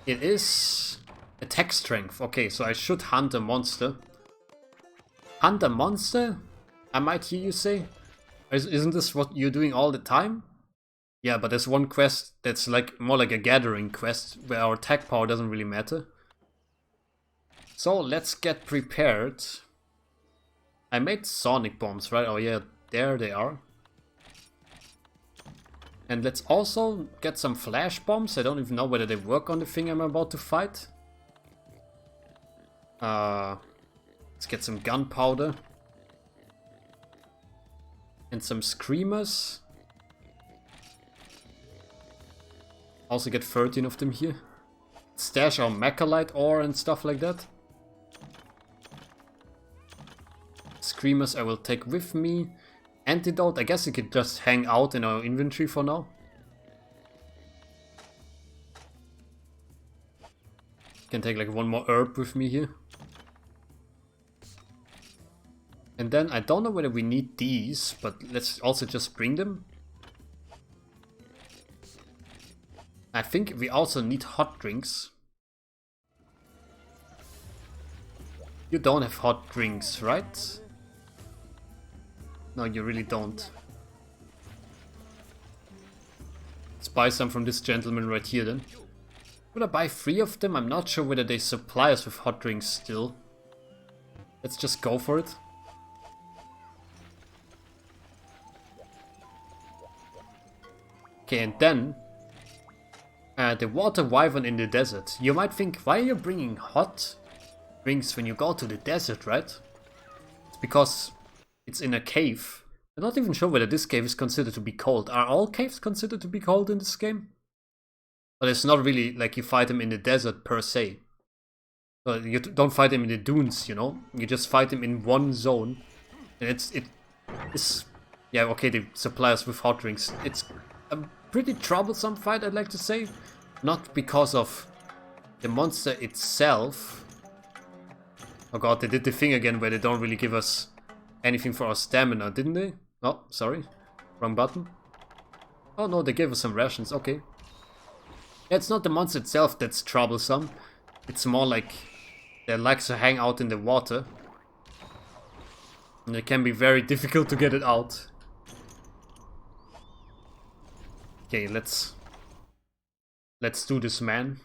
It is attack strength. Okay, so I should hunt a monster. Hunt a monster? I might hear you say. Isn't this what you're doing all the time? Yeah, but there's one quest that's like more like a gathering quest where our attack power doesn't really matter. So let's get prepared. I made sonic bombs, right? Oh yeah, there they are. And let's also get some flash bombs. I don't even know whether they work on the thing I'm about to fight. Let's get some gunpowder. And some screamers. Also get 13 of them here. Stash our Macalite ore and stuff like that. Screamers I will take with me. Antidote, I guess it could just hang out in our inventory for now. Can take like one more herb with me here. And then I don't know whether we need these, but let's also just bring them. I think we also need hot drinks. You don't have hot drinks, right? No, you really don't. Let's buy some from this gentleman right here then. Would I buy 3 of them? I'm not sure whether they supply us with hot drinks still. Let's just go for it. Okay, and then the water wyvern in the desert. You might think, why are you bringing hot drinks when you go to the desert, right? It's because it's in a cave. I'm not even sure whether this cave is considered to be cold. Are all caves considered to be cold in this game? But it's not really like you fight them in the desert per se. You don't fight them in the dunes, you know? You just fight them in one zone. And it's yeah, okay, they supply us with hot drinks. It's a pretty troublesome fight, I'd like to say. Not because of the monster itself. Oh god, they did the thing again where they don't really give us anything for our stamina, didn't they? Oh, sorry. Wrong button. Oh no, they gave us some rations, okay. Yeah, it's not the monster itself that's troublesome. It's more like they like to hang out in the water. And it can be very difficult to get it out. Okay, let's do this, man.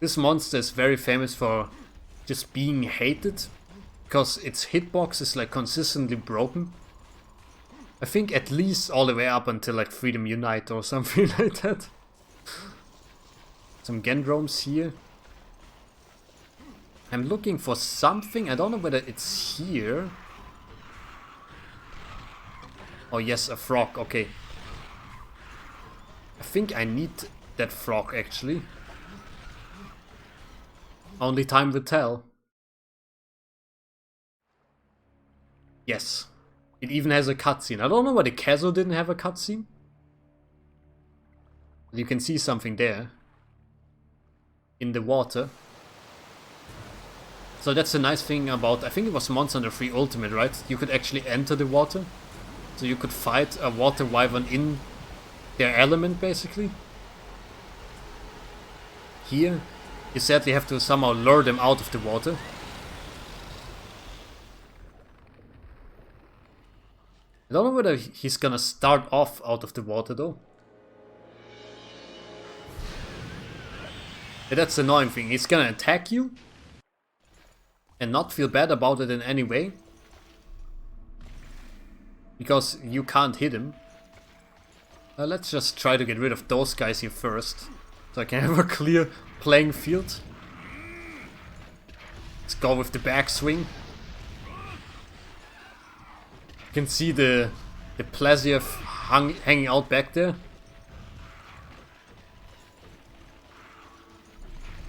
This monster is very famous for just being hated, because its hitbox is like consistently broken. I think at least all the way up until like Freedom Unite or something like that. Some Gendromes here. I'm looking for something, I don't know whether it's here. Oh yes, a frog, okay. I think I need that frog actually. Only time will tell. Yes. It even has a cutscene. I don't know why the Kazo didn't have a cutscene. You can see something there. In the water. So that's the nice thing about, I think it was Monster Hunter 3 Ultimate, right? You could actually enter the water. So you could fight a water wyvern in their element, basically. Here, you sadly have to somehow lure them out of the water. I don't know whether he's gonna start off out of the water though. Yeah, that's the annoying thing. He's gonna attack you and not feel bad about it in any way. Because you can't hit him. Let's just try to get rid of those guys here first. So I can have a clear playing field. Let's go with the backswing. You can see the Plaziev hanging out back there.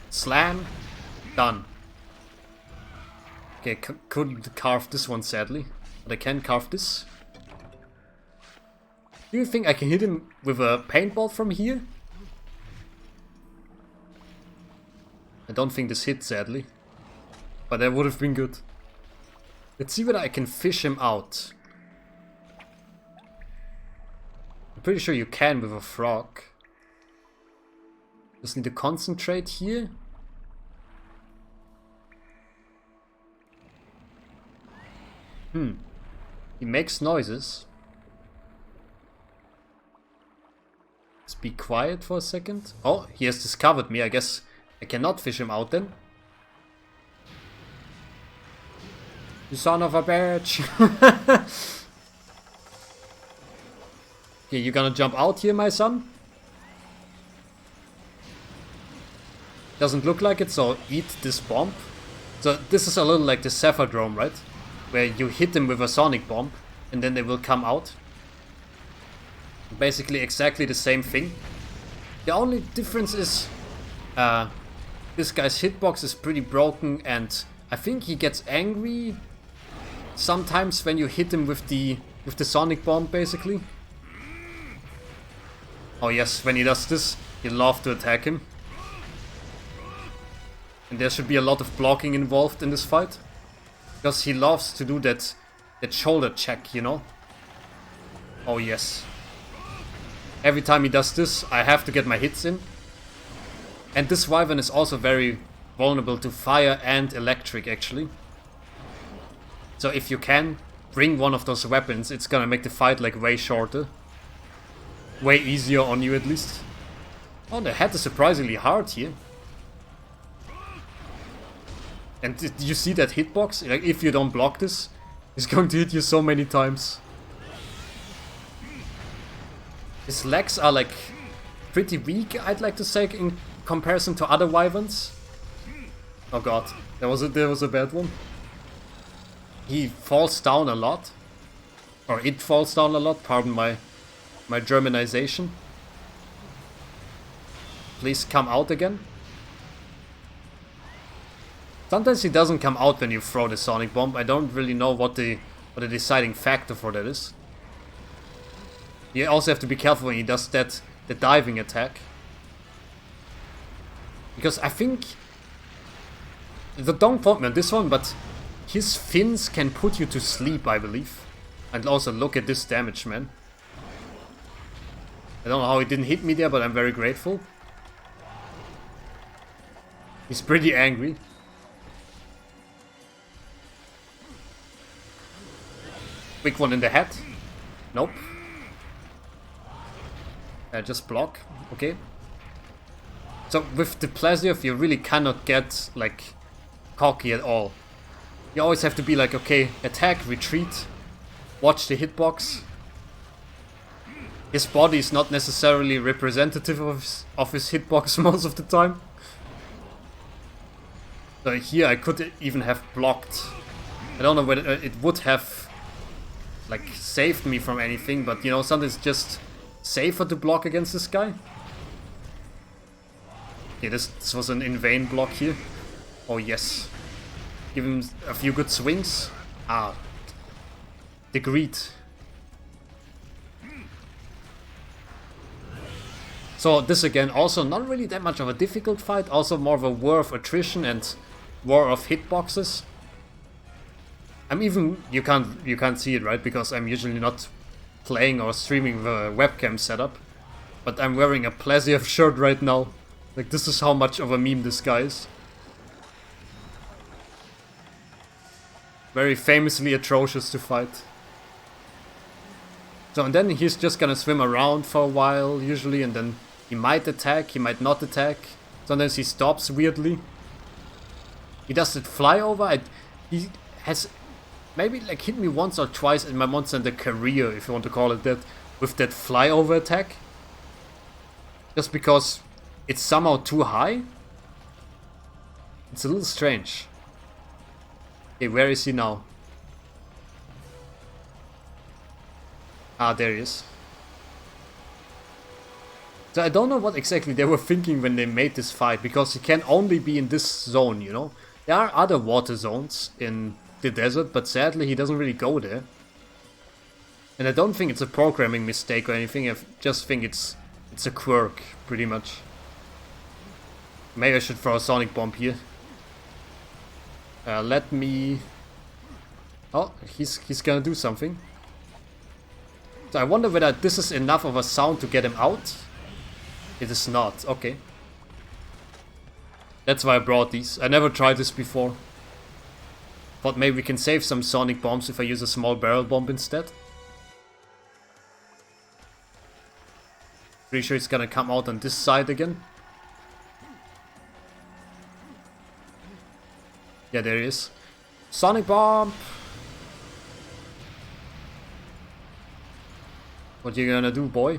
Slam. Done. Okay, couldn't carve this one sadly. But I can carve this. Do you think I can hit him with a paintball from here? I don't think this hit sadly. But that would have been good. Let's see whether I can fish him out. I'm pretty sure you can with a frog. Just need to concentrate here. He makes noises. Let's be quiet for a second. Oh, he has discovered me. I guess I cannot fish him out then. You son of a bitch. Okay, you gonna jump out here, my son? Doesn't look like it, so eat this bomb. So this is a little like the Cephadrome, right? Where you hit them with a sonic bomb and then they will come out. Basically exactly the same thing. The only difference is this guy's hitbox is pretty broken and I think he gets angry sometimes when you hit him with the sonic bomb basically. Oh yes, when he does this, you love to attack him. And there should be a lot of blocking involved in this fight. Because he loves to do that shoulder check, you know? Oh yes. Every time he does this, I have to get my hits in. And this Wyvern is also very vulnerable to fire and electric actually. So if you can bring one of those weapons, it's gonna make the fight like way shorter. Way easier on you at least. Oh, the head is surprisingly hard here. And did you see that hitbox? Like, if you don't block this, it's going to hit you so many times. His legs are like pretty weak, I'd like to say, in comparison to other wyverns. Oh god, there was a bad one. He falls down a lot. Or it falls down a lot, pardon my Germanization. Please come out again. Sometimes he doesn't come out when you throw the sonic bomb. I don't really know what the deciding factor for that is. You also have to be careful when he does the diving attack. Because I think... Don't quote me on this one, but his fins can put you to sleep, I believe. And also look at this damage, man. I don't know how he didn't hit me there, but I'm very grateful. He's pretty angry. Quick one in the head. Nope. Just block. Okay. So with the Plesiov, you really cannot get like cocky at all. You always have to be like, okay, attack, retreat, watch the hitbox. His body is not necessarily representative of his hitbox most of the time. So here I could even have blocked. I don't know whether it would have like saved me from anything, but you know, sometimes it's just safer to block against this guy. Okay, this was an in vain block here. Oh yes. Give him a few good swings. Ah. The greed. So this again, also not really that much of a difficult fight, also more of a war of attrition and war of hitboxes. I'm even, you can't see it, right, because I'm usually not playing or streaming with a webcam setup. But I'm wearing a Plesiov shirt right now. Like, this is how much of a meme this guy is. Very famously atrocious to fight. So, and then he's just gonna swim around for a while, usually, and then he might attack, he might not attack. Sometimes he stops weirdly. He does it fly over. He has maybe like hit me once or twice in my Monster Hunter career, if you want to call it that, with that flyover attack. Just because it's somehow too high. It's a little strange. Okay, where is he now? Ah, there he is. So I don't know what exactly they were thinking when they made this fight, because he can only be in this zone, you know? There are other water zones in the desert, but sadly he doesn't really go there. And I don't think it's a programming mistake or anything, I just think it's a quirk, pretty much. Maybe I should throw a sonic bomb here. Let me... Oh, he's gonna do something. So I wonder whether this is enough of a sound to get him out. It is not, okay. That's why I brought these. I never tried this before. Thought maybe we can save some sonic bombs if I use a small barrel bomb instead. Pretty sure it's gonna come out on this side again. Yeah, there he is. Sonic bomb! What you gonna do, boy?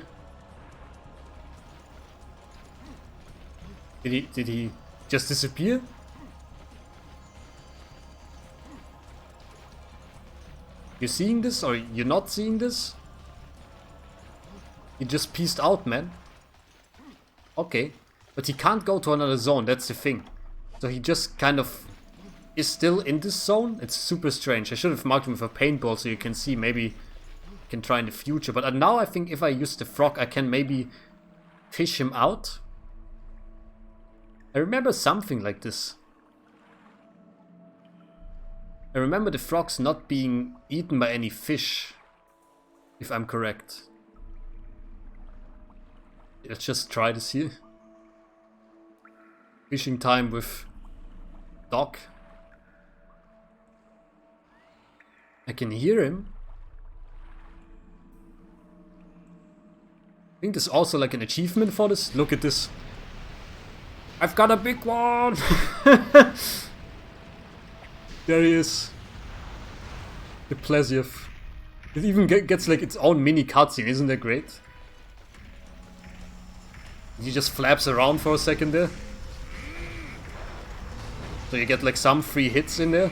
Did he just disappear? You seeing this or you're not seeing this? He just peaced out, man. Okay. But he can't go to another zone, that's the thing. So he just kind of is still in this zone. It's super strange. I should have marked him with a paintball so you can see. Maybe I can try in the future. But now I think if I use the frog, I can maybe fish him out. I remember something like this. I remember the frogs not being eaten by any fish, if I'm correct. Let's just try this here. Fishing time with Doc. I can hear him. I think there's also like an achievement for this. Look at this. I've got a big one! There he is. The Plesiov. It even gets like its own mini cutscene, isn't that great? He just flaps around for a second there. So you get like some free hits in there.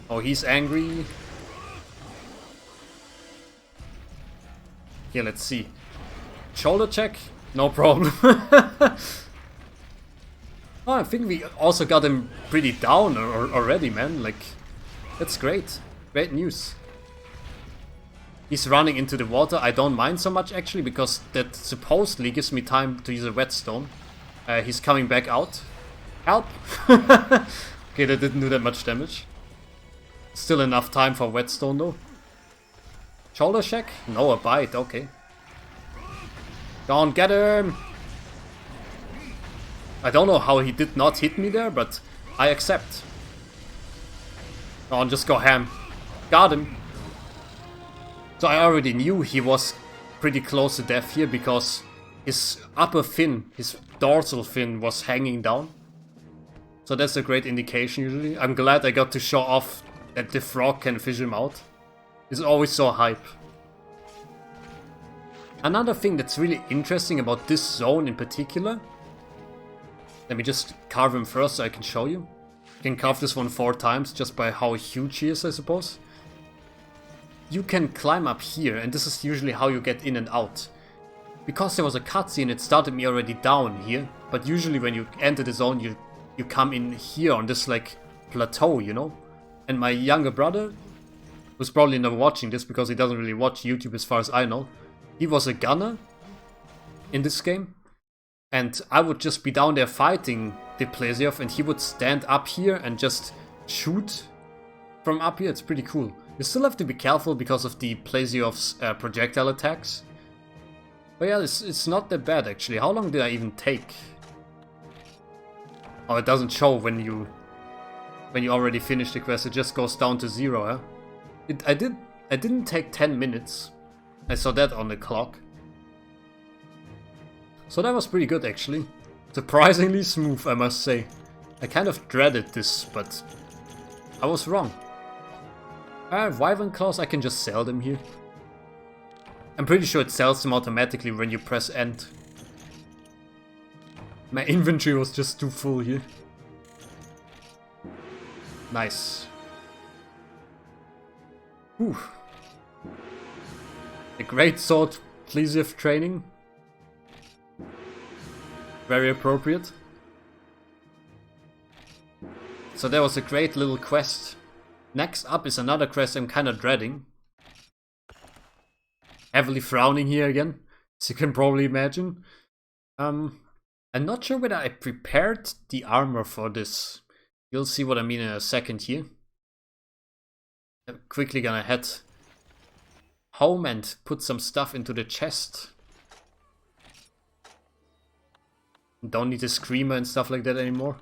Oh, he's angry. Here, let's see. Shoulder check? No problem. Oh, I think we also got him pretty down already, man. Like, that's great. Great news. He's running into the water. I don't mind so much, actually, because that supposedly gives me time to use a whetstone. He's coming back out. Help! Okay, that didn't do that much damage. Still enough time for whetstone, though. Shoulder check? No, a bite. Okay. Don't get him! I don't know how he did not hit me there, but I accept. Go on, just go ham. Got him. So I already knew he was pretty close to death here because his upper fin, his dorsal fin was hanging down. So that's a great indication usually. I'm glad I got to show off that the frog can fish him out. It's always so hype. Another thing that's really interesting about this zone in particular. Let me just carve him first so I can show you. You can carve this one 4 times just by how huge he is, I suppose. You can climb up here, and this is usually how you get in and out. Because there was a cutscene, it started me already down here, but usually when you enter the zone, you come in here on this like plateau, you know? And my younger brother, who's probably never watching this because he doesn't really watch YouTube as far as I know, he was a gunner in this game. And I would just be down there fighting the Plesioth, and he would stand up here and just shoot from up here. It's pretty cool. You still have to be careful because of the Plesioth's projectile attacks. But yeah, it's not that bad actually. How long did I even take? Oh, it doesn't show when you already finished the quest. It just goes down to 0, huh? I didn't take 10 minutes. I saw that on the clock. So that was pretty good actually. Surprisingly smooth, I must say. I kind of dreaded this, but I was wrong. Wyvern claws, I can just sell them here. I'm pretty sure it sells them automatically when you press end. My inventory was just too full here. Nice. Whew. The great sword Plesioth training. Very appropriate. So that was a great little quest. Next up is another quest I'm kind of dreading. Heavily frowning here again, as you can probably imagine. I'm not sure whether I prepared the armor for this. You'll see what I mean in a second here. I'm quickly gonna head home and put some stuff into the chest. Don't need a screamer and stuff like that anymore.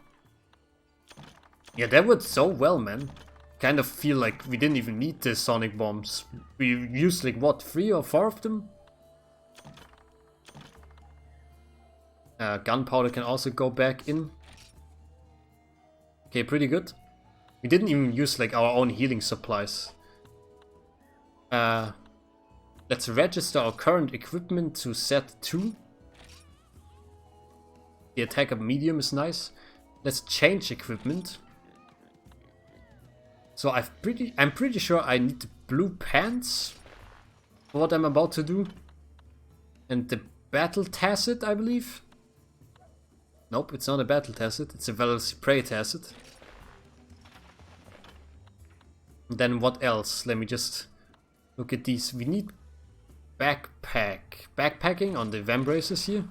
Yeah, that worked so well, man. Kind of feel like we didn't even need the sonic bombs. We used like what, 3 or 4 of them? Gunpowder can also go back in. Okay, pretty good. We didn't even use like our own healing supplies. Let's register our current equipment to set 2. The attack of medium is nice. Let's change equipment. So I'm pretty sure I need the blue pants for what I'm about to do. And the battle tacit, I believe. Nope, it's not a battle tacit, it's a Velocipray tacit. And then what else? Let me just look at these. We need backpacking on the Vambraces here.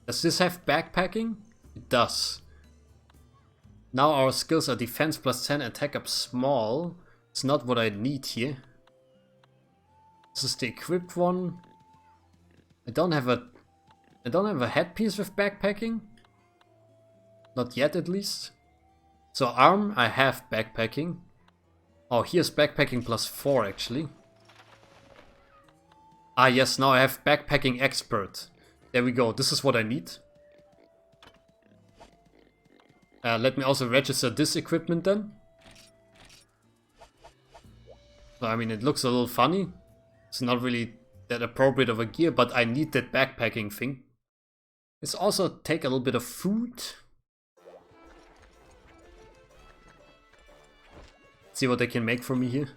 Does this have backpacking? It does. Now our skills are defense plus 10, attack up small. It's not what I need here. This is the equipped one. I don't have a headpiece with backpacking. Not yet at least. So arm, I have backpacking. Oh, here's backpacking plus 4 actually. Ah yes, now I have backpacking expert. There we go, this is what I need. Let me also register this equipment then. So, I mean, it looks a little funny. It's not really that appropriate of a gear, but I need that backpacking thing. Let's also take a little bit of food. See what they can make for me here.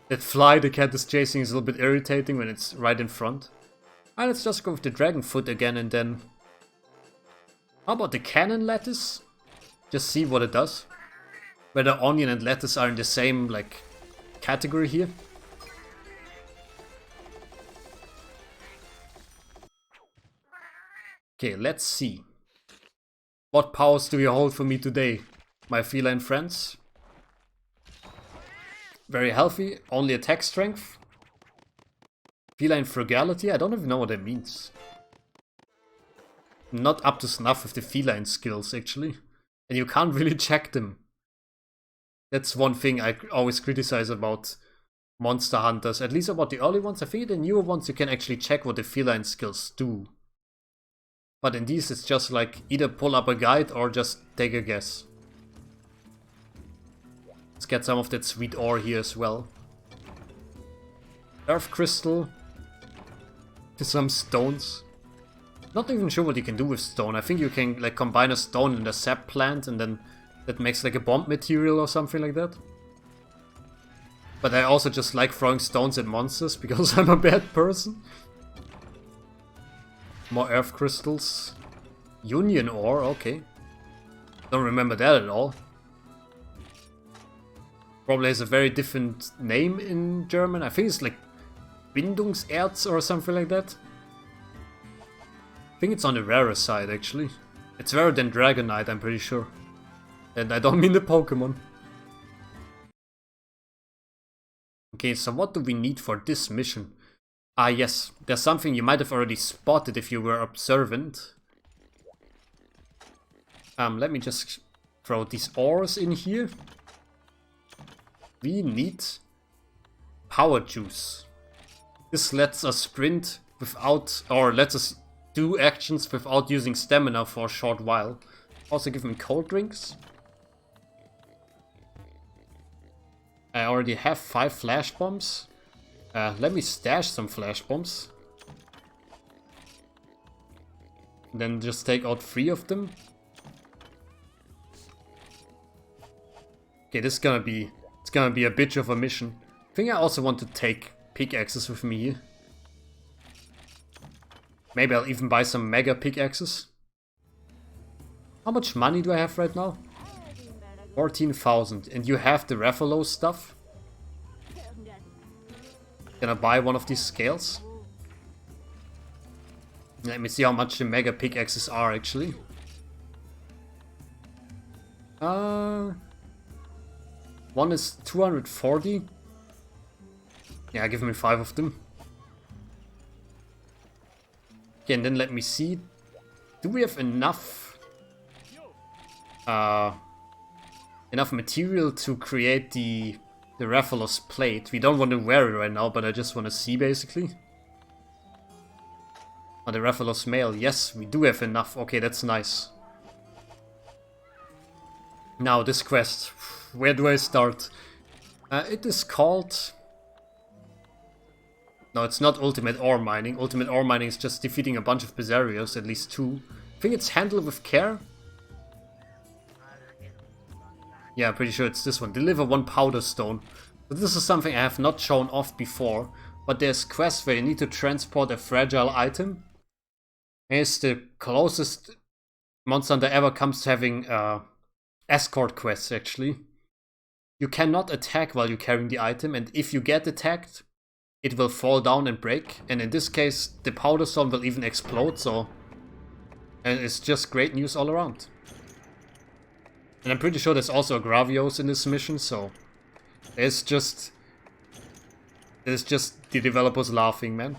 That fly the cat is chasing is a little bit irritating when it's right in front. Alright, let's just go with the dragon foot again and then... How about the cannon lettuce? Just see what it does. Whether onion and lettuce are in the same, like, category here. Okay, let's see. What powers do you hold for me today, my feline friends? Very healthy, only attack strength. Feline frugality, I don't even know what that means. I'm not up to snuff with the feline skills actually. And you can't really check them. That's one thing I always criticize about monster hunters, at least about the early ones. I think the newer ones you can actually check what the feline skills do. But in these it's just like either pull up a guide or just take a guess. Let's get some of that sweet ore here as well. Earth crystal. Some stones. Not even sure what you can do with stone. I think you can like combine a stone and a sap plant and then that makes like a bomb material or something like that. But I also just like throwing stones at monsters because I'm a bad person. More earth crystals. Union ore, okay. Don't remember that at all. Probably has a very different name in German. I think it's like Bindungserz or something like that. I think it's on the rarer side actually. It's rarer than Dragonite, I'm pretty sure. And I don't mean the Pokemon. Okay, so what do we need for this mission? Ah yes, there's something you might have already spotted if you were observant. Let me just throw these ores in here. We need power juice. This lets us sprint without, or lets us do actions without using stamina for a short while. Also give me cold drinks. I already have 5 flash bombs. Let me stash some flash bombs. Then just take out 3 of them. Okay, this is gonna be, it's gonna be a bitch of a mission. I think I also want to take pickaxes with me here. Maybe I'll even buy some mega pickaxes. How much money do I have right now? 14,000. And you have the Rathalos stuff? Can I buy one of these scales? Let me see how much the mega pickaxes are actually. One is 240. Yeah, give me 5 of them. Okay, and then let me see. Do we have enough enough material to create the Rathalos plate? We don't want to wear it right now, but I just want to see basically. Oh, the Rathalos mail. Yes, we do have enough. Okay, that's nice. Now this quest. Where do I start? It is called... No, it's not Ultimate Ore Mining. Ultimate Ore Mining is just defeating a bunch of Bizarrios, at least 2. I think it's Handle with Care. Yeah, I'm pretty sure it's this one. Deliver 1 powder stone. But this is something I have not shown off before. But there's quests where you need to transport a fragile item. And it's the closest Monster Hunter ever comes to having escort quests, actually. You cannot attack while you're carrying the item, and if you get attacked, it will fall down and break. And in this case, the powder stone will even explode, so... And it's just great news all around. And I'm pretty sure there's also a Gravios in this mission, so... It's just the developers laughing, man.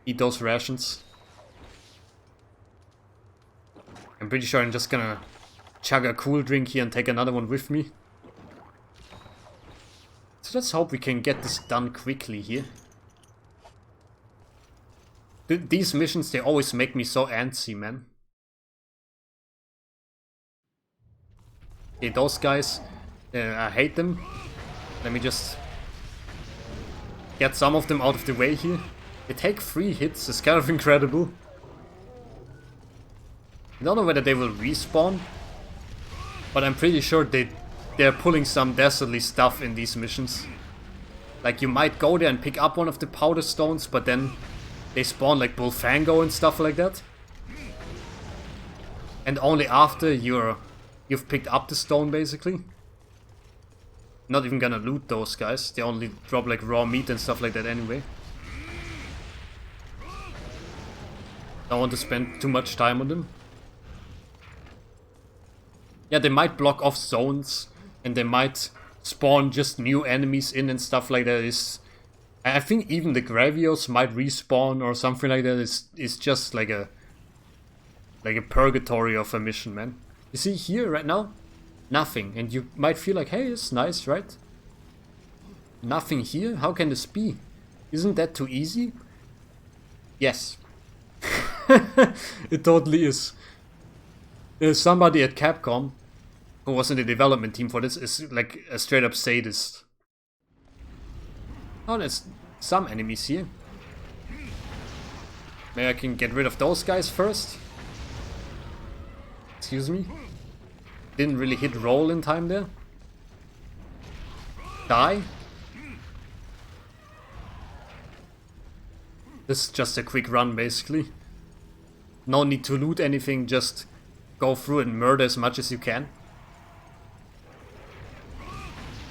Eat those rations. I'm pretty sure I'm just gonna chug a cool drink here and take another one with me. So let's hope we can get this done quickly here. These missions, they always make me so antsy, man. Okay, those guys, I hate them. Let me just get some of them out of the way here. They take 3 hits, it's kind of incredible. I don't know whether they will respawn, but I'm pretty sure they're pulling some dastardly stuff in these missions. Like, you might go there and pick up one of the powder stones, but then they spawn like Bullfango and stuff like that. And only after you've picked up the stone, basically. Not even gonna loot those guys, they only drop like raw meat and stuff like that anyway. Don't want to spend too much time on them. Yeah, they might block off zones, and they might spawn just new enemies in and stuff like that. I think even the Gravios might respawn or something like that. It's just like a purgatory of a mission, man. You see here right now, nothing, and you might feel like, hey, it's nice, right? Nothing here? How can this be? Isn't that too easy? Yes. It totally is. There's somebody at Capcom who was in the development team for this is like a straight up sadist. Oh, there's some enemies here. Maybe I can get rid of those guys first. Excuse me. Didn't really hit roll in time there. Die. This is just a quick run basically. No need to loot anything, just go through and murder as much as you can.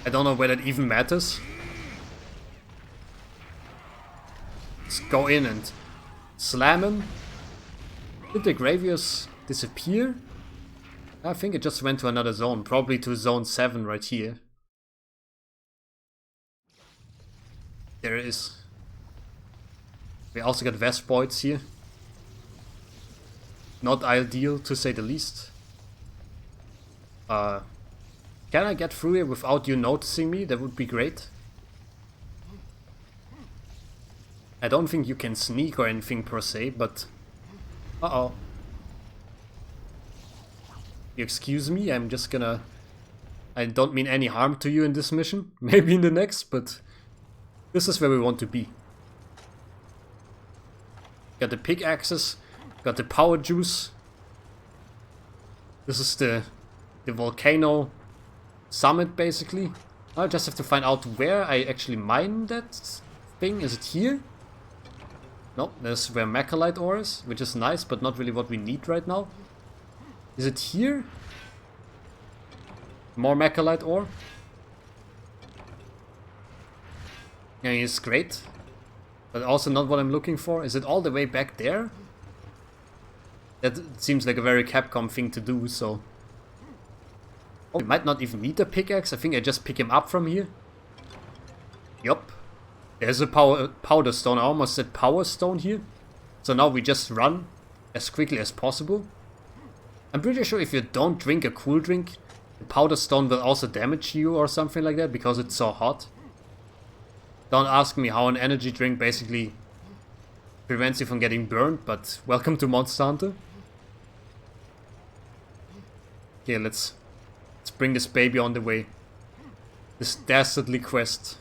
I don't know whether it even matters. Just go in and slam him. Did the Gravius disappear? I think it just went to another zone, probably to zone 7 right here. There it is. We also got Vespoids here. Not ideal to say the least. Can I get through here without you noticing me? That would be great. I don't think you can sneak or anything per se, but... Uh-oh. You excuse me, I'm just gonna... I don't mean any harm to you in this mission. Maybe in the next, but... This is where we want to be. Got the pickaxes, got the power juice. This is the volcano summit basically. I just have to find out where I actually mine that thing. Is it here? Nope, there's where Macalite ore is, which is nice, but not really what we need right now. Is it here? More Macalite ore? Yeah, it's great. But also not what I'm looking for. Is it all the way back there? That seems like a very Capcom thing to do, so... Oh, we might not even need a pickaxe. I think I just pick him up from here. Yup. There's a powder stone. I almost said power stone here. So now we just run as quickly as possible. I'm pretty sure if you don't drink a cool drink, the powder stone will also damage you or something like that because it's so hot. Don't ask me how an energy drink basically prevents you from getting burned, but welcome to Monster Hunter. Okay, let's bring this baby on the way. This dastardly quest.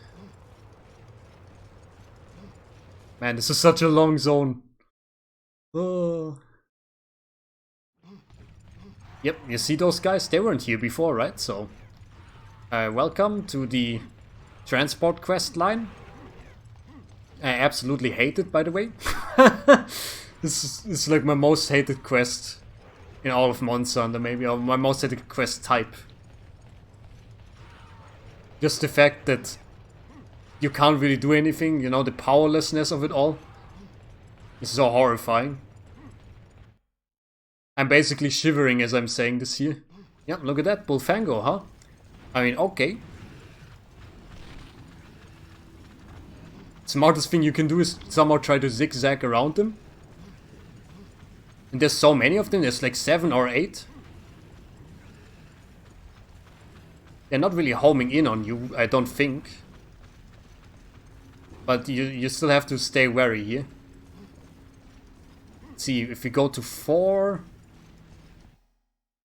Man, this is such a long zone. Oh. Yep, you see those guys? They weren't here before, right? So, welcome to the transport quest line. I absolutely hate it, by the way. This is like my most hated quest in all of Monster Hunter, maybe, or my most hated quest type. Just the fact that you can't really do anything, you know, the powerlessness of it all is so horrifying. I'm basically shivering as I'm saying this here. Yeah, look at that, Bullfango, huh? I mean, okay. Smartest thing you can do is somehow try to zigzag around them. And there's so many of them, there's like 7 or 8. They're not really homing in on you, I don't think. But you still have to stay wary here. Let's see, if we go to 4...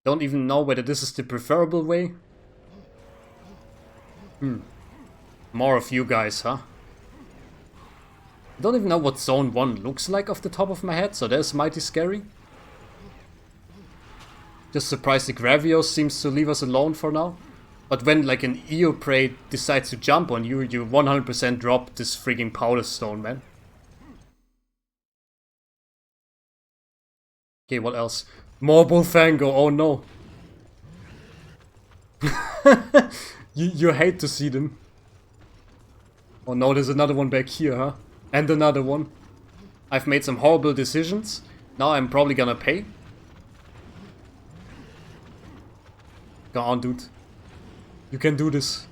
Don't even know whether this is the preferable way. More of you guys, huh? I don't even know what Zone 1 looks like off the top of my head, so that's mighty scary. Just surprised the Gravios seems to leave us alone for now. But when like an Eo prey decides to jump on you, you 100% drop this freaking powder stone, man. Okay, what else? More Bullfango, oh no. you hate to see them. Oh no, there's another one back here, huh? And another one. I've made some horrible decisions. Now I'm probably gonna pay. Go on, dude. You can do this.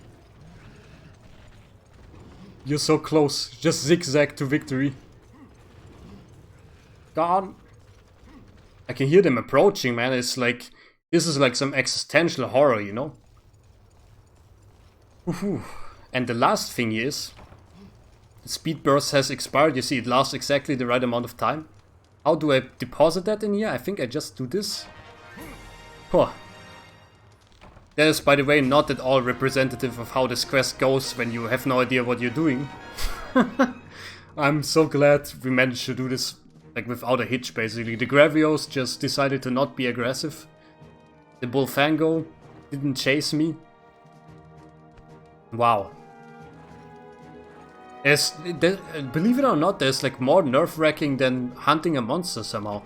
You're so close. Just zigzag to victory. Go on. I can hear them approaching, man. It's like... This is like some existential horror, you know? Woohoo. And the last thing is, the speed burst has expired. You see, it lasts exactly the right amount of time. How do I deposit that in here? I think I just do this. Huh. That is, by the way, not at all representative of how this quest goes when you have no idea what you're doing. I'm so glad we managed to do this like without a hitch, basically. The Gravios just decided to not be aggressive. The Bullfango didn't chase me. Wow. Believe it or not, there's like more nerve-wracking than hunting a monster somehow.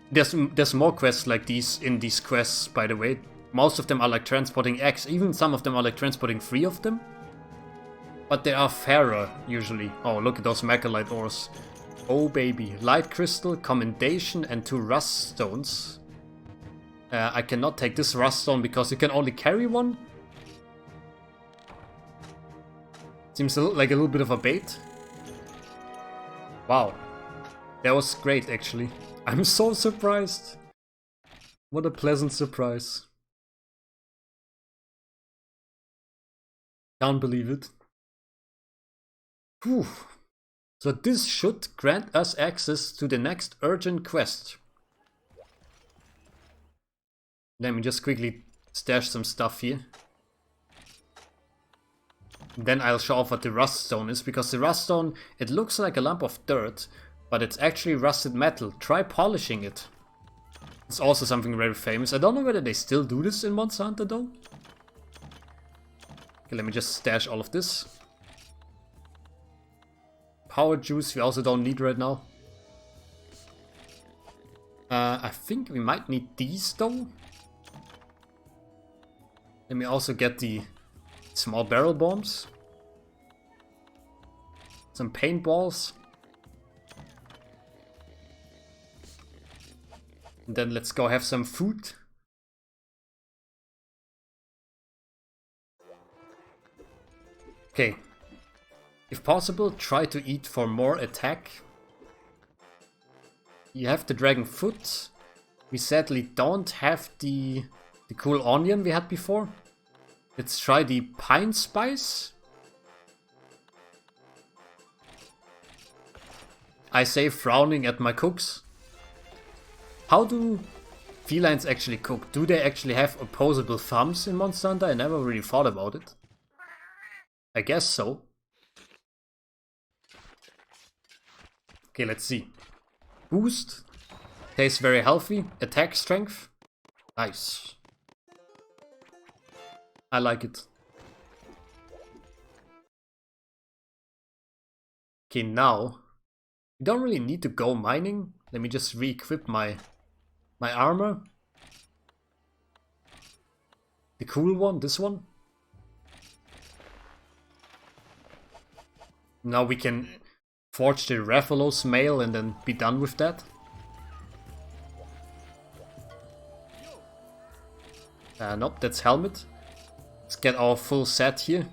There's more quests like these in these quests, by the way. Most of them are like transporting X, even some of them are like transporting 3 of them. But they are fairer, usually. Oh, look at those Mechalite ores. Oh baby. Light Crystal, Commendation and 2 Rust Stones. I cannot take this Rust Stone because you can only carry 1. Seems like a little bit of a bait. Wow. That was great, actually. I'm so surprised. What a pleasant surprise. Can't believe it. Whew. So this should grant us access to the next urgent quest. Let me just quickly stash some stuff here. Then I'll show off what the Rust Stone is, because the Rust Stone, it looks like a lump of dirt, but it's actually rusted metal. Try polishing it. It's also something very famous. I don't know whether they still do this in Monster Hunter though. Okay, let me just stash all of this. Power juice we also don't need right now. I think we might need these though. Let me also get the small barrel bombs. Some paintballs. And then let's go have some food. Okay. If possible, try to eat for more attack. You have the dragon foot. We sadly don't have the cool onion we had before. Let's try the pine spice. I say frowning at my cooks. How do felines actually cook? Do they actually have opposable thumbs in Monster Hunter? I never really thought about it. I guess so. Okay, let's see. Boost. Tastes very healthy. Attack strength. Nice. I like it. Okay, now we don't really need to go mining. Let me just re-equip my armor. The cool one, this one. Now we can forge the Rathalos mail and then be done with that. Nope, that's helmet. Let's get our full set here.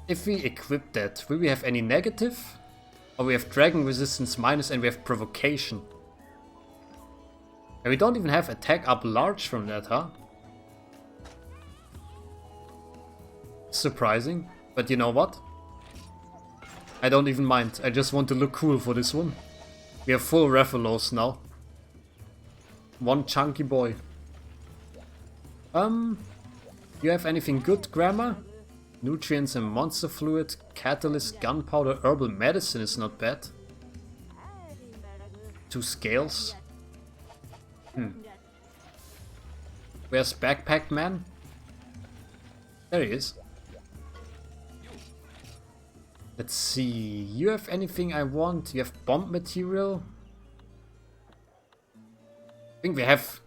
If we equip that, will we have any negative? Or we have dragon resistance minus and we have provocation. And we don't even have attack up large from that, huh? Surprising. But you know what? I don't even mind. I just want to look cool for this one. We have full Rathalos now. One chunky boy. You have anything good, Grammar? Nutrients and monster fluid, catalyst, gunpowder, herbal medicine is not bad. 2 scales. Where's Backpack Man? There he is. Let's see. You have anything I want? You have bomb material? I think we have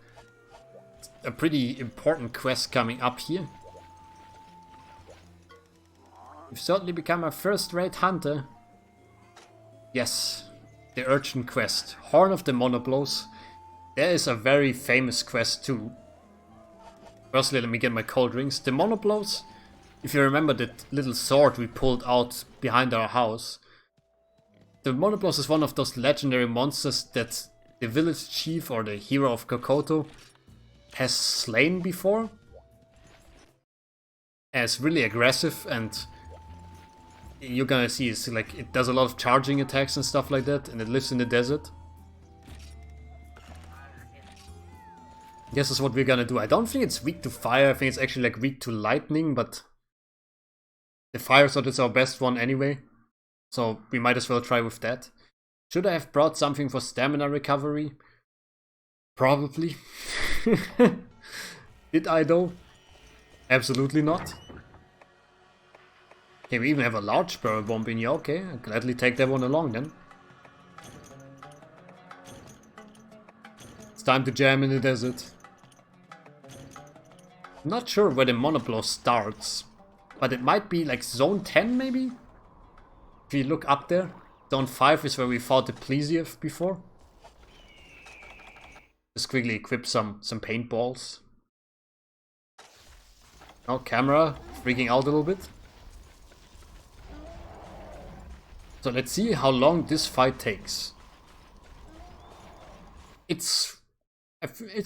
a pretty important quest coming up here. You've certainly become a first-rate hunter. Yes, the urgent quest. Horn of the Monoblos. There is a very famous quest too. Firstly, let me get my cold drinks. The Monoblos, if you remember that little sword we pulled out behind our house. The Monoblos is one of those legendary monsters that the village chief or the hero of Kokoto has slain before. It's really aggressive, and you're gonna see it's like it does a lot of charging attacks and stuff like that, and it lives in the desert. This is what we're gonna do. I don't think it's weak to fire, I think it's actually like weak to lightning, but the fire sword is our best one anyway, so we might as well try with that. Should I have brought something for stamina recovery? Probably. Did I though? Absolutely not. Okay, we even have a large barrel bomb in here. Okay, I'll gladly take that one along then. It's time to jam in the desert. Not sure where the Monoblos starts, but it might be like zone 10 maybe? If you look up there, zone 5 is where we fought the Plesiev before. Just quickly equip some paintballs. Oh, camera freaking out a little bit. So let's see how long this fight takes. It's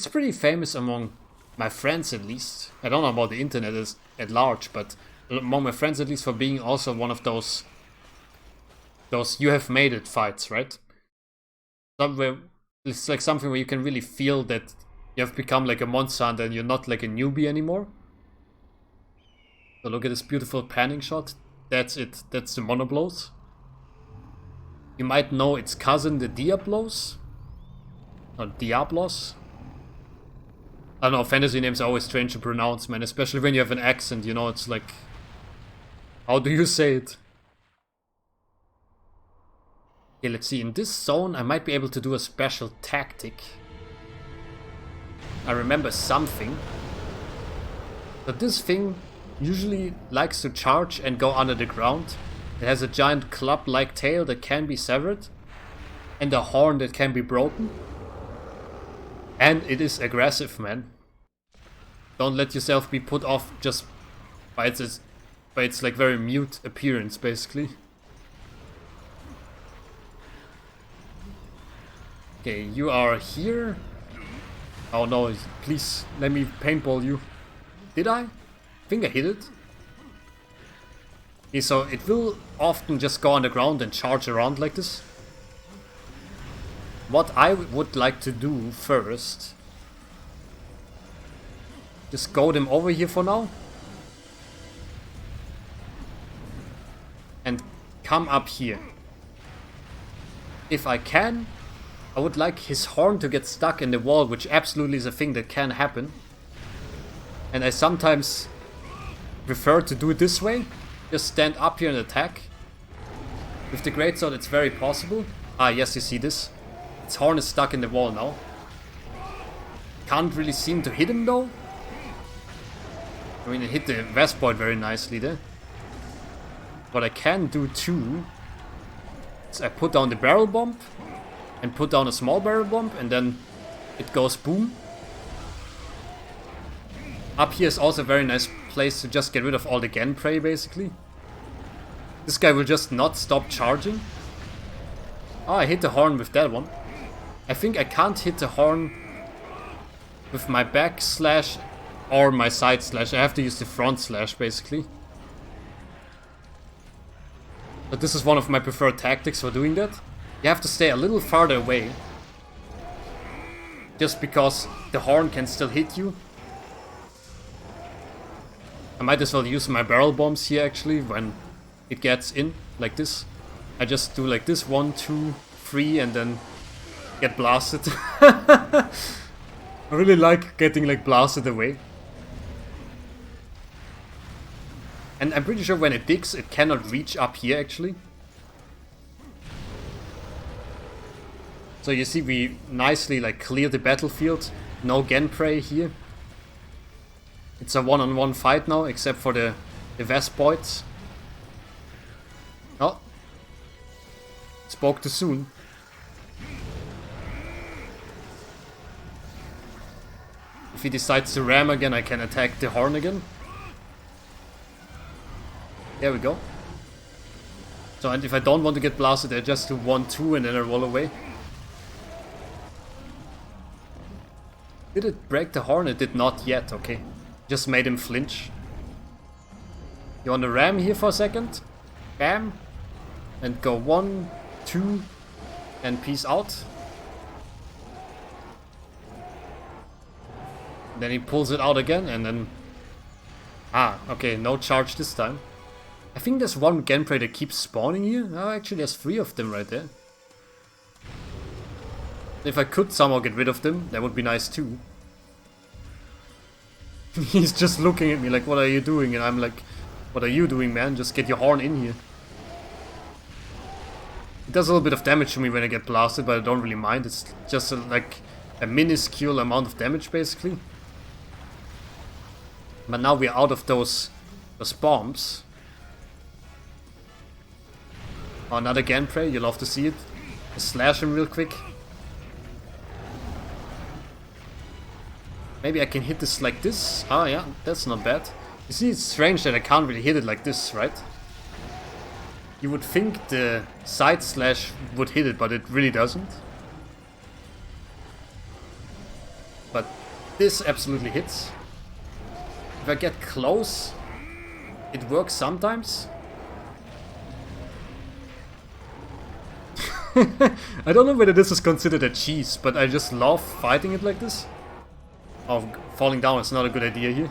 pretty famous among my friends at least. I don't know about the internet at large, but among my friends at least, for being also one of those you have made it fights, right? Somewhere it's like something where you can really feel that you have become like a monster hunter and you're not like a newbie anymore. So look at this beautiful panning shot. That's it. That's the Monoblos. You might know its cousin, the Diablos. Or Diablos. I don't know, fantasy names are always strange to pronounce, man. Especially when you have an accent, you know, it's like... How do you say it? Okay, let's see. In this zone, I might be able to do a special tactic. I remember something. But this thing usually likes to charge and go under the ground. It has a giant club-like tail that can be severed. And a horn that can be broken. And it is aggressive, man. Don't let yourself be put off just by its like very mute appearance, basically. Okay, you are here. Oh no, please let me paintball you. Did I? I think I hit it. Okay, so it will often just go on the ground and charge around like this. What I would like to do first, just go them over here for now. And come up here. If I can, I would like his horn to get stuck in the wall, which absolutely is a thing that can happen. And I sometimes prefer to do it this way. Just stand up here and attack. With the greatsword it's very possible. Ah yes, you see this. Its horn is stuck in the wall now. Can't really seem to hit him though. I mean, it hit the West Point very nicely there. What I can do too is I put down the barrel bomb and put down a small barrel bomb, and then it goes boom. Up here is also a very nice place to just get rid of all the Gen prey basically. This guy will just not stop charging. Oh, I hit the horn with that one. I think I can't hit the horn with my back slash or my side slash. I have to use the front slash basically. But this is one of my preferred tactics for doing that. You have to stay a little farther away. Just because the horn can still hit you. I might as well use my barrel bombs here actually when it gets in like this. I just do like this 1, 2, 3 and then get blasted. I really like getting like blasted away. And I'm pretty sure when it digs it cannot reach up here actually. So you see we nicely like clear the battlefield. No Gen prey here. It's a one-on-one fight now except for the Vespoids. Oh. Spoke too soon. If he decides to ram again, I can attack the horn again. There we go. So, and if I don't want to get blasted, I just do 1, 2 and then I roll away. Did it break the horn? It did not yet, okay. Just made him flinch. You want to ram here for a second? Bam. And go 1, 2, and peace out. Then he pulls it out again, and then... Ah, okay, no charge this time. I think there's one Genprey that keeps spawning here. Oh, actually there's 3 of them right there. If I could somehow get rid of them, that would be nice too. He's just looking at me like, what are you doing? And I'm like, what are you doing, man? Just get your horn in here. It does a little bit of damage to me when I get blasted, but I don't really mind. It's just like a minuscule amount of damage, basically. But now we're out of those bombs. Oh, another Genprey, you love to see it. Just slash him real quick. Maybe I can hit this like this. Ah, yeah, that's not bad. You see, it's strange that I can't really hit it like this, right? You would think the side slash would hit it, but it really doesn't. But this absolutely hits. If I get close, it works sometimes. I don't know whether this is considered a cheese, but I just love fighting it like this. Oh, falling down is not a good idea here.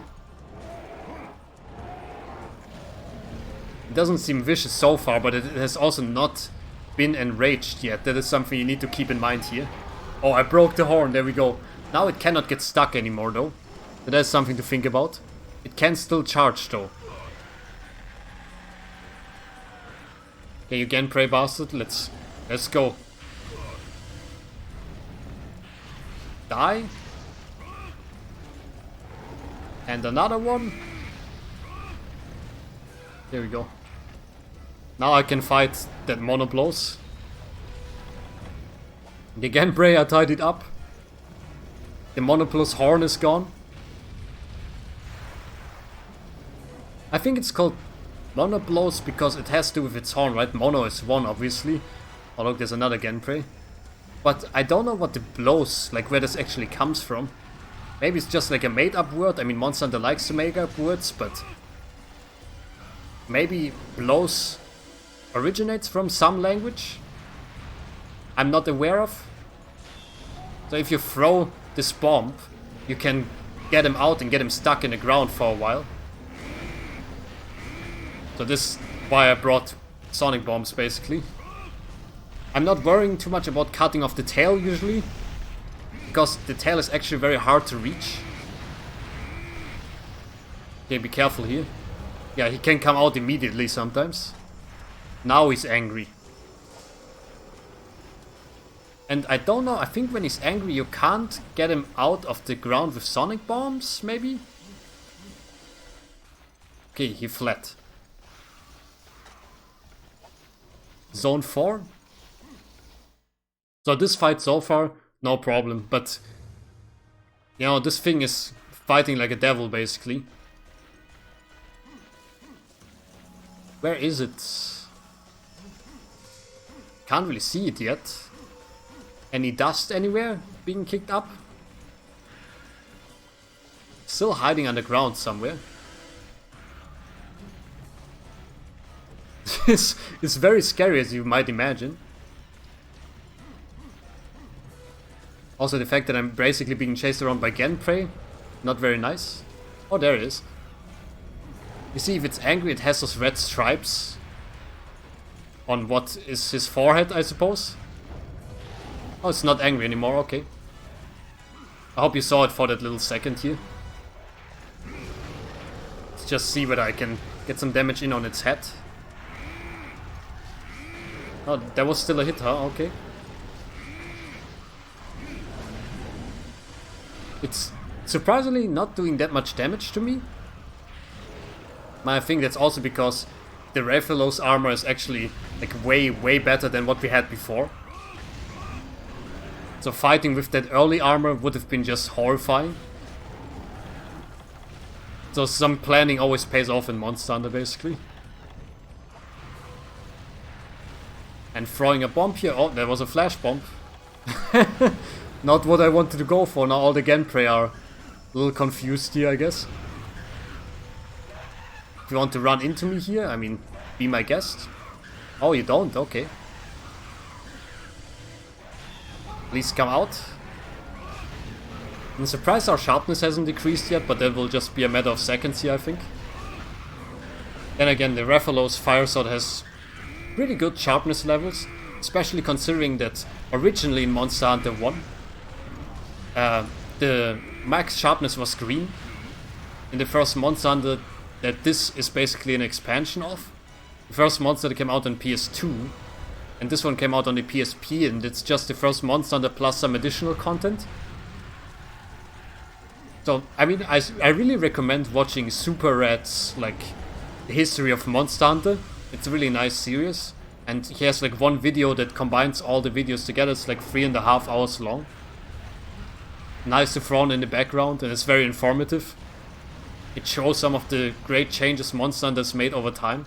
It doesn't seem vicious so far, but it has also not been enraged yet. That is something you need to keep in mind here. Oh, I broke the horn, there we go. Now it cannot get stuck anymore though. So that's something to think about. It can still charge though. Okay, you Genprey bastard, let's go. Die. And another one. There we go. Now I can fight that Monoblos. The Genprey, I tied it up. The Monoblos horn is gone. I think it's called Monoblos because it has to do with its horn, right? Mono is 1, obviously. Oh look, there's another Genprey. But I don't know what the blows, like where this actually comes from. Maybe it's just like a made-up word. I mean, Monster Hunter likes to make up words, but... Maybe blows originates from some language I'm not aware of. So if you throw this bomb, you can get him out and get him stuck in the ground for a while. So this is why I brought sonic bombs, basically. I'm not worrying too much about cutting off the tail usually, because the tail is actually very hard to reach. Okay, be careful here. Yeah, he can come out immediately sometimes. Now he's angry. And I don't know, I think when he's angry you can't get him out of the ground with sonic bombs, maybe? Okay, he fled. Zone 4. So this fight so far, no problem, but... You know, this thing is fighting like a devil, basically. Where is it? Can't really see it yet. Any dust anywhere being kicked up? Still hiding underground somewhere. This is very scary, as you might imagine. Also the fact that I'm basically being chased around by Genprey, not very nice. Oh, there it is. You see, if it's angry, it has those red stripes on what is his forehead, I suppose. Oh, it's not angry anymore, okay. I hope you saw it for that little second here. Let's just see whether I can get some damage in on its head. Oh, that was still a hit, huh? Okay. It's surprisingly not doing that much damage to me. I think that's also because the Rathalos armor is actually like way better than what we had before. So fighting with that early armor would have been just horrifying. So some planning always pays off in Monster Hunter, basically. And throwing a bomb here. Oh, there was a flash bomb. Not what I wanted to go for. Now all the Genprey are a little confused here, I guess. If you want to run into me here, I mean, be my guest. Oh, you don't? Okay. Please come out. I'm surprised our sharpness hasn't decreased yet, but that will just be a matter of seconds here, I think. Then again, the Rathalos fire sword has pretty good sharpness levels, especially considering that originally in Monster Hunter 1, the max sharpness was green. In the first Monster Hunter that this is basically an expansion of. The first Monster Hunter came out on PS2, and this one came out on the PSP, and it's just the first Monster Hunter plus some additional content. So, I mean, I really recommend watching Super Rad's, like, the history of Monster Hunter. It's a really nice series, and he has like one video that combines all the videos together. It's like 3.5 hours long. Nice to throw on in the background, and it's very informative. It shows some of the great changes Monster Hunter's made over time.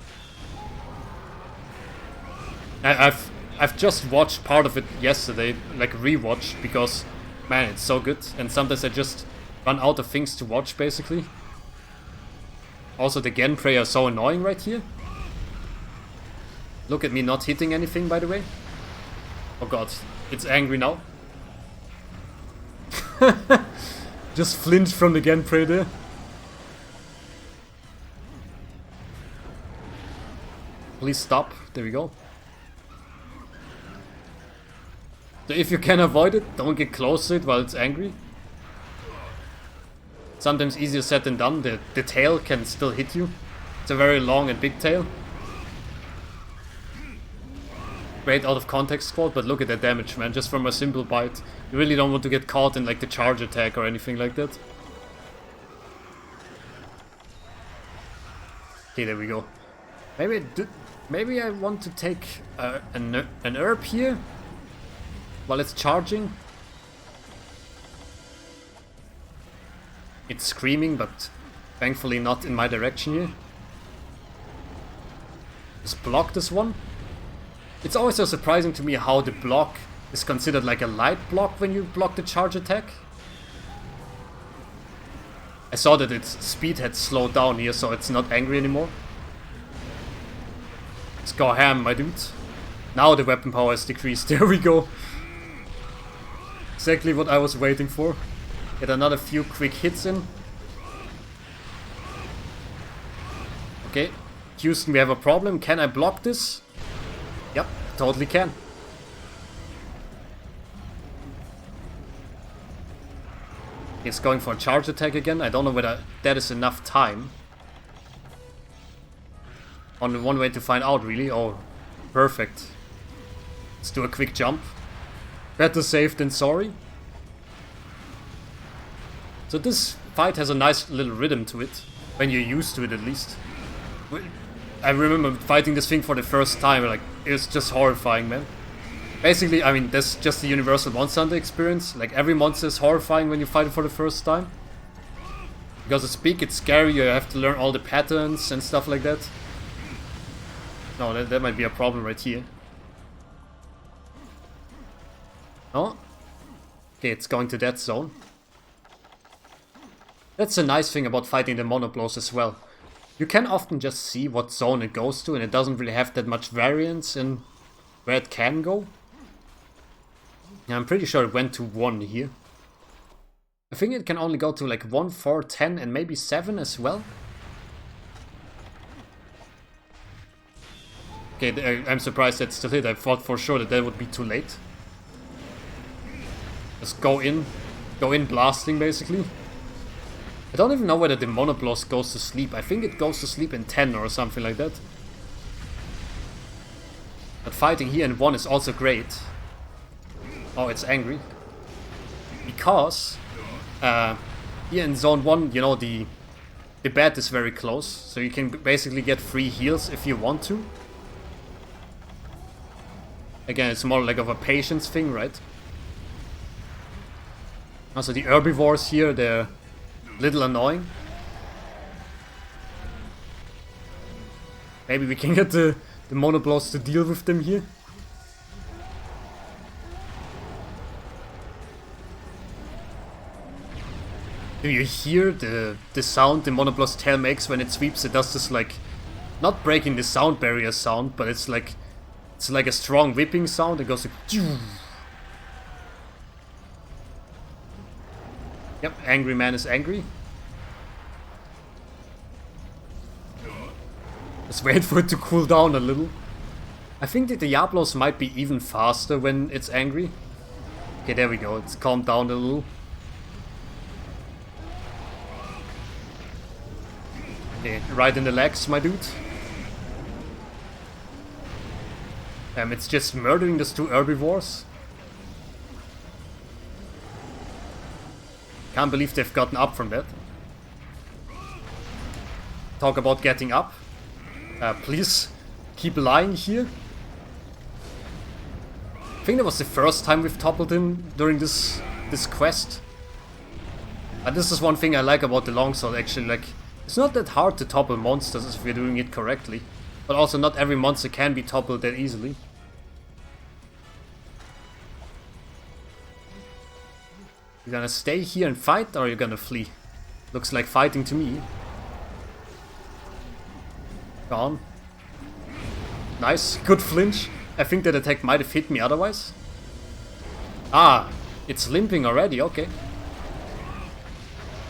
I've just watched part of it yesterday, like rewatch, because man, it's so good, and sometimes I just run out of things to watch basically. Also, the Genprey are so annoying right here. Look at me not hitting anything, by the way. Oh god, it's angry now. Just flinched from the Genprey there. Please stop. There we go. So if you can avoid it, don't get close to it while it's angry. Sometimes easier said than done. The tail can still hit you. It's a very long and big tail. Great out of context quote, but look at that damage, man. Just from a simple bite. You really don't want to get caught in like the charge attack or anything like that. Okay, there we go. Maybe I want to take an herb here while it's charging. It's screaming, but thankfully not in my direction here. Just block this one. It's always so surprising to me how the block is considered like a light block when you block the charge attack. I saw that its speed had slowed down here, so it's not angry anymore. Let's go ham, my dude. Now the weapon power has decreased. There we go. Exactly what I was waiting for. Get another few quick hits in. Okay. Houston, we have a problem. Can I block this? Yep, totally can. It's going for a charge attack again. I don't know whether that is enough time. Only one way to find out, really. Oh, perfect. Let's do a quick jump. Better safe than sorry. So this fight has a nice little rhythm to it. When you're used to it, at least. I remember fighting this thing for the first time. Like, it was just horrifying, man. Basically, I mean, that's just the universal Monster Hunter experience. Like, every monster is horrifying when you fight it for the first time. Because it's big, it's scary, you have to learn all the patterns and stuff like that. No, that might be a problem right here. Oh. Okay, it's going to that zone. That's a nice thing about fighting the Monoblos as well. You can often just see what zone it goes to, and it doesn't really have that much variance in where it can go. Yeah, I'm pretty sure it went to 1 here. I think it can only go to like 1, 4, 10 and maybe 7 as well. Okay, I'm surprised that still hit. I thought for sure that would be too late. Just go in blasting basically. I don't even know whether the Monoblos goes to sleep. I think it goes to sleep in 10 or something like that. But fighting here in 1 is also great. Oh, it's angry. Because here in zone 1, you know, the bed is very close. So you can basically get free heals if you want to. Again, it's more like of a patience thing, right? Also the herbivores here, they're little annoying. Maybe we can get the Monoblos to deal with them here. Do you hear the sound the Monoblos tail makes when it sweeps? It does this like, not breaking the sound barrier sound, but it's like a strong whipping sound. It goes like, yep, angry man is angry. Just wait for it to cool down a little. I think the Diablos might be even faster when it's angry. Okay, there we go. It's calmed down a little. Okay, right in the legs, my dude. It's just murdering those two herbivores. Can't believe they've gotten up from that. Talk about getting up. Please keep lying here. I think that was the first time we've toppled him during this quest. And this is one thing I like about the longsword actually, like, it's not that hard to topple monsters if we're doing it correctly. But also not every monster can be toppled that easily. You gonna stay here and fight, or are you gonna flee? Looks like fighting to me. Gone. Nice, good flinch. I think that attack might have hit me otherwise. Ah, it's limping already, okay.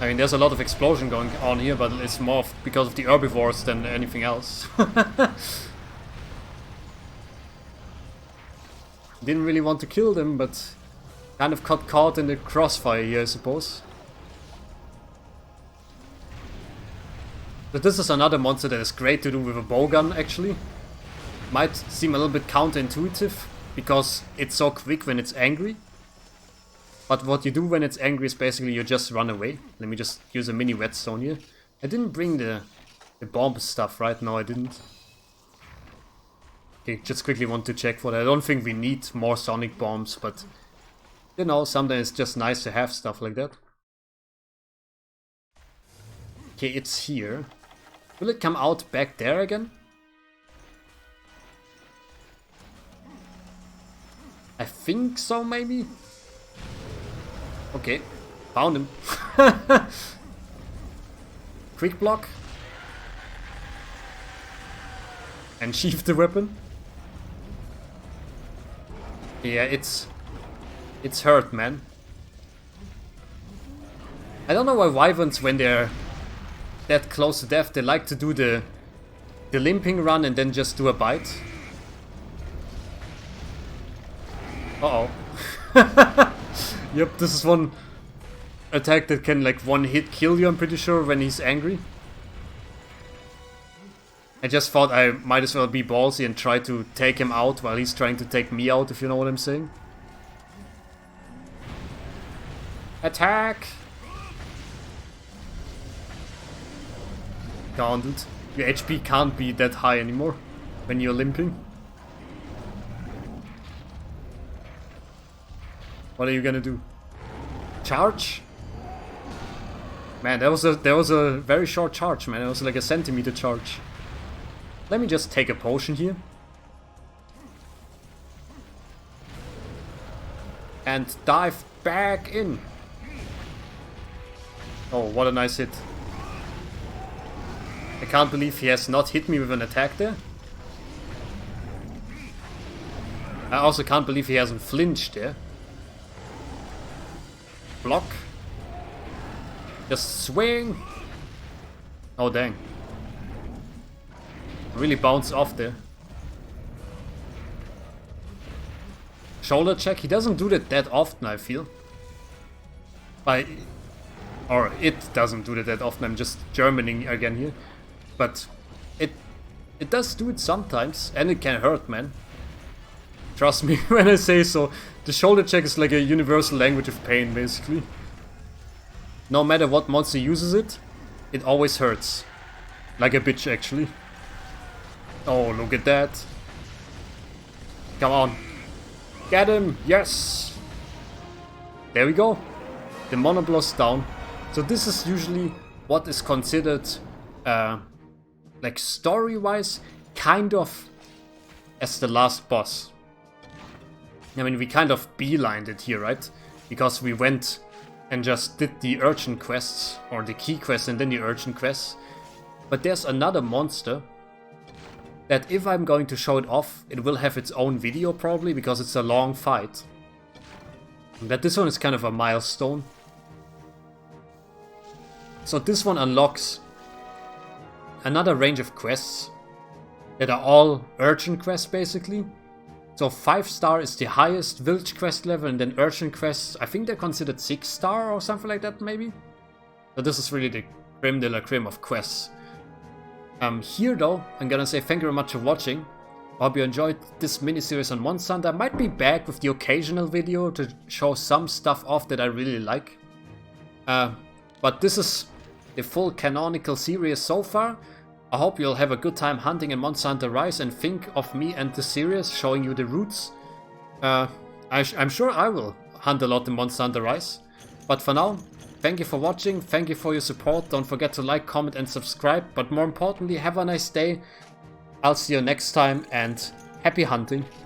I mean, there's a lot of explosion going on here, but it's more because of the herbivores than anything else. Didn't really want to kill them, but kind of got caught in the crossfire here, I suppose. But this is another monster that is great to do with a bowgun, actually. Might seem a little bit counterintuitive, because it's so quick when it's angry. But what you do when it's angry is basically you just run away. Let me just use a mini whetstone here. I didn't bring the bomb stuff, right? No, I didn't. Okay, just quickly want to check for that. I don't think we need more sonic bombs, but you know, sometimes it's just nice to have stuff like that. Okay, it's here. Will it come out back there again? I think so, maybe? Okay, found him. Quick block. And sheath the weapon. Yeah, it's hurt, man. I don't know why wyverns, when they're that close to death, they like to do the limping run and then just do a bite. Uh-oh. Yep, this is one attack that can like one hit kill you, I'm pretty sure, when he's angry. I just thought I might as well be ballsy and try to take him out while he's trying to take me out, if you know what I'm saying. Attack! Can't it. Your HP can't be that high anymore when you're limping. What are you gonna do? Charge? Man, that was a very short charge, man. It was like a centimeter charge. Let me just take a potion here. And dive back in. Oh, what a nice hit. I can't believe he has not hit me with an attack there. I also can't believe he hasn't flinched there. Block. Just swing. Oh, dang. Really bounced off there. Shoulder check. He doesn't do that often, I feel. Or it doesn't do that often. I'm just Germaning again here. But it does do it sometimes. And it can hurt, man. Trust me when I say so. The shoulder check is like a universal language of pain, basically. No matter what monster uses it, it always hurts. Like a bitch, actually. Oh, look at that. Come on. Get him! Yes! There we go. The Monoblos down. So this is usually what is considered, like story-wise, kind of as the last boss. I mean, we kind of beelined it here, right? Because we went and just did the urchin quests, or the key quests and then the urchin quests. But there's another monster that if I'm going to show it off, it will have its own video probably, because it's a long fight. That this one is kind of a milestone. So this one unlocks another range of quests that are all urchin quests basically. So 5-star is the highest village quest level, and then urchin quests, I think they're considered 6-star or something like that maybe. So this is really the creme de la creme of quests. Here though, I'm gonna say thank you very much for watching. I hope you enjoyed this mini-series on Monster Hunter. I might be back with the occasional video to show some stuff off that I really like. But this is the full canonical series so far. I hope you'll have a good time hunting in Monster Hunter Rise and think of me and the series showing you the routes. I'm sure I will hunt a lot in Monster Hunter Rise. But for now, thank you for watching, thank you for your support. Don't forget to like, comment and subscribe. But more importantly, have a nice day. I'll see you next time and happy hunting.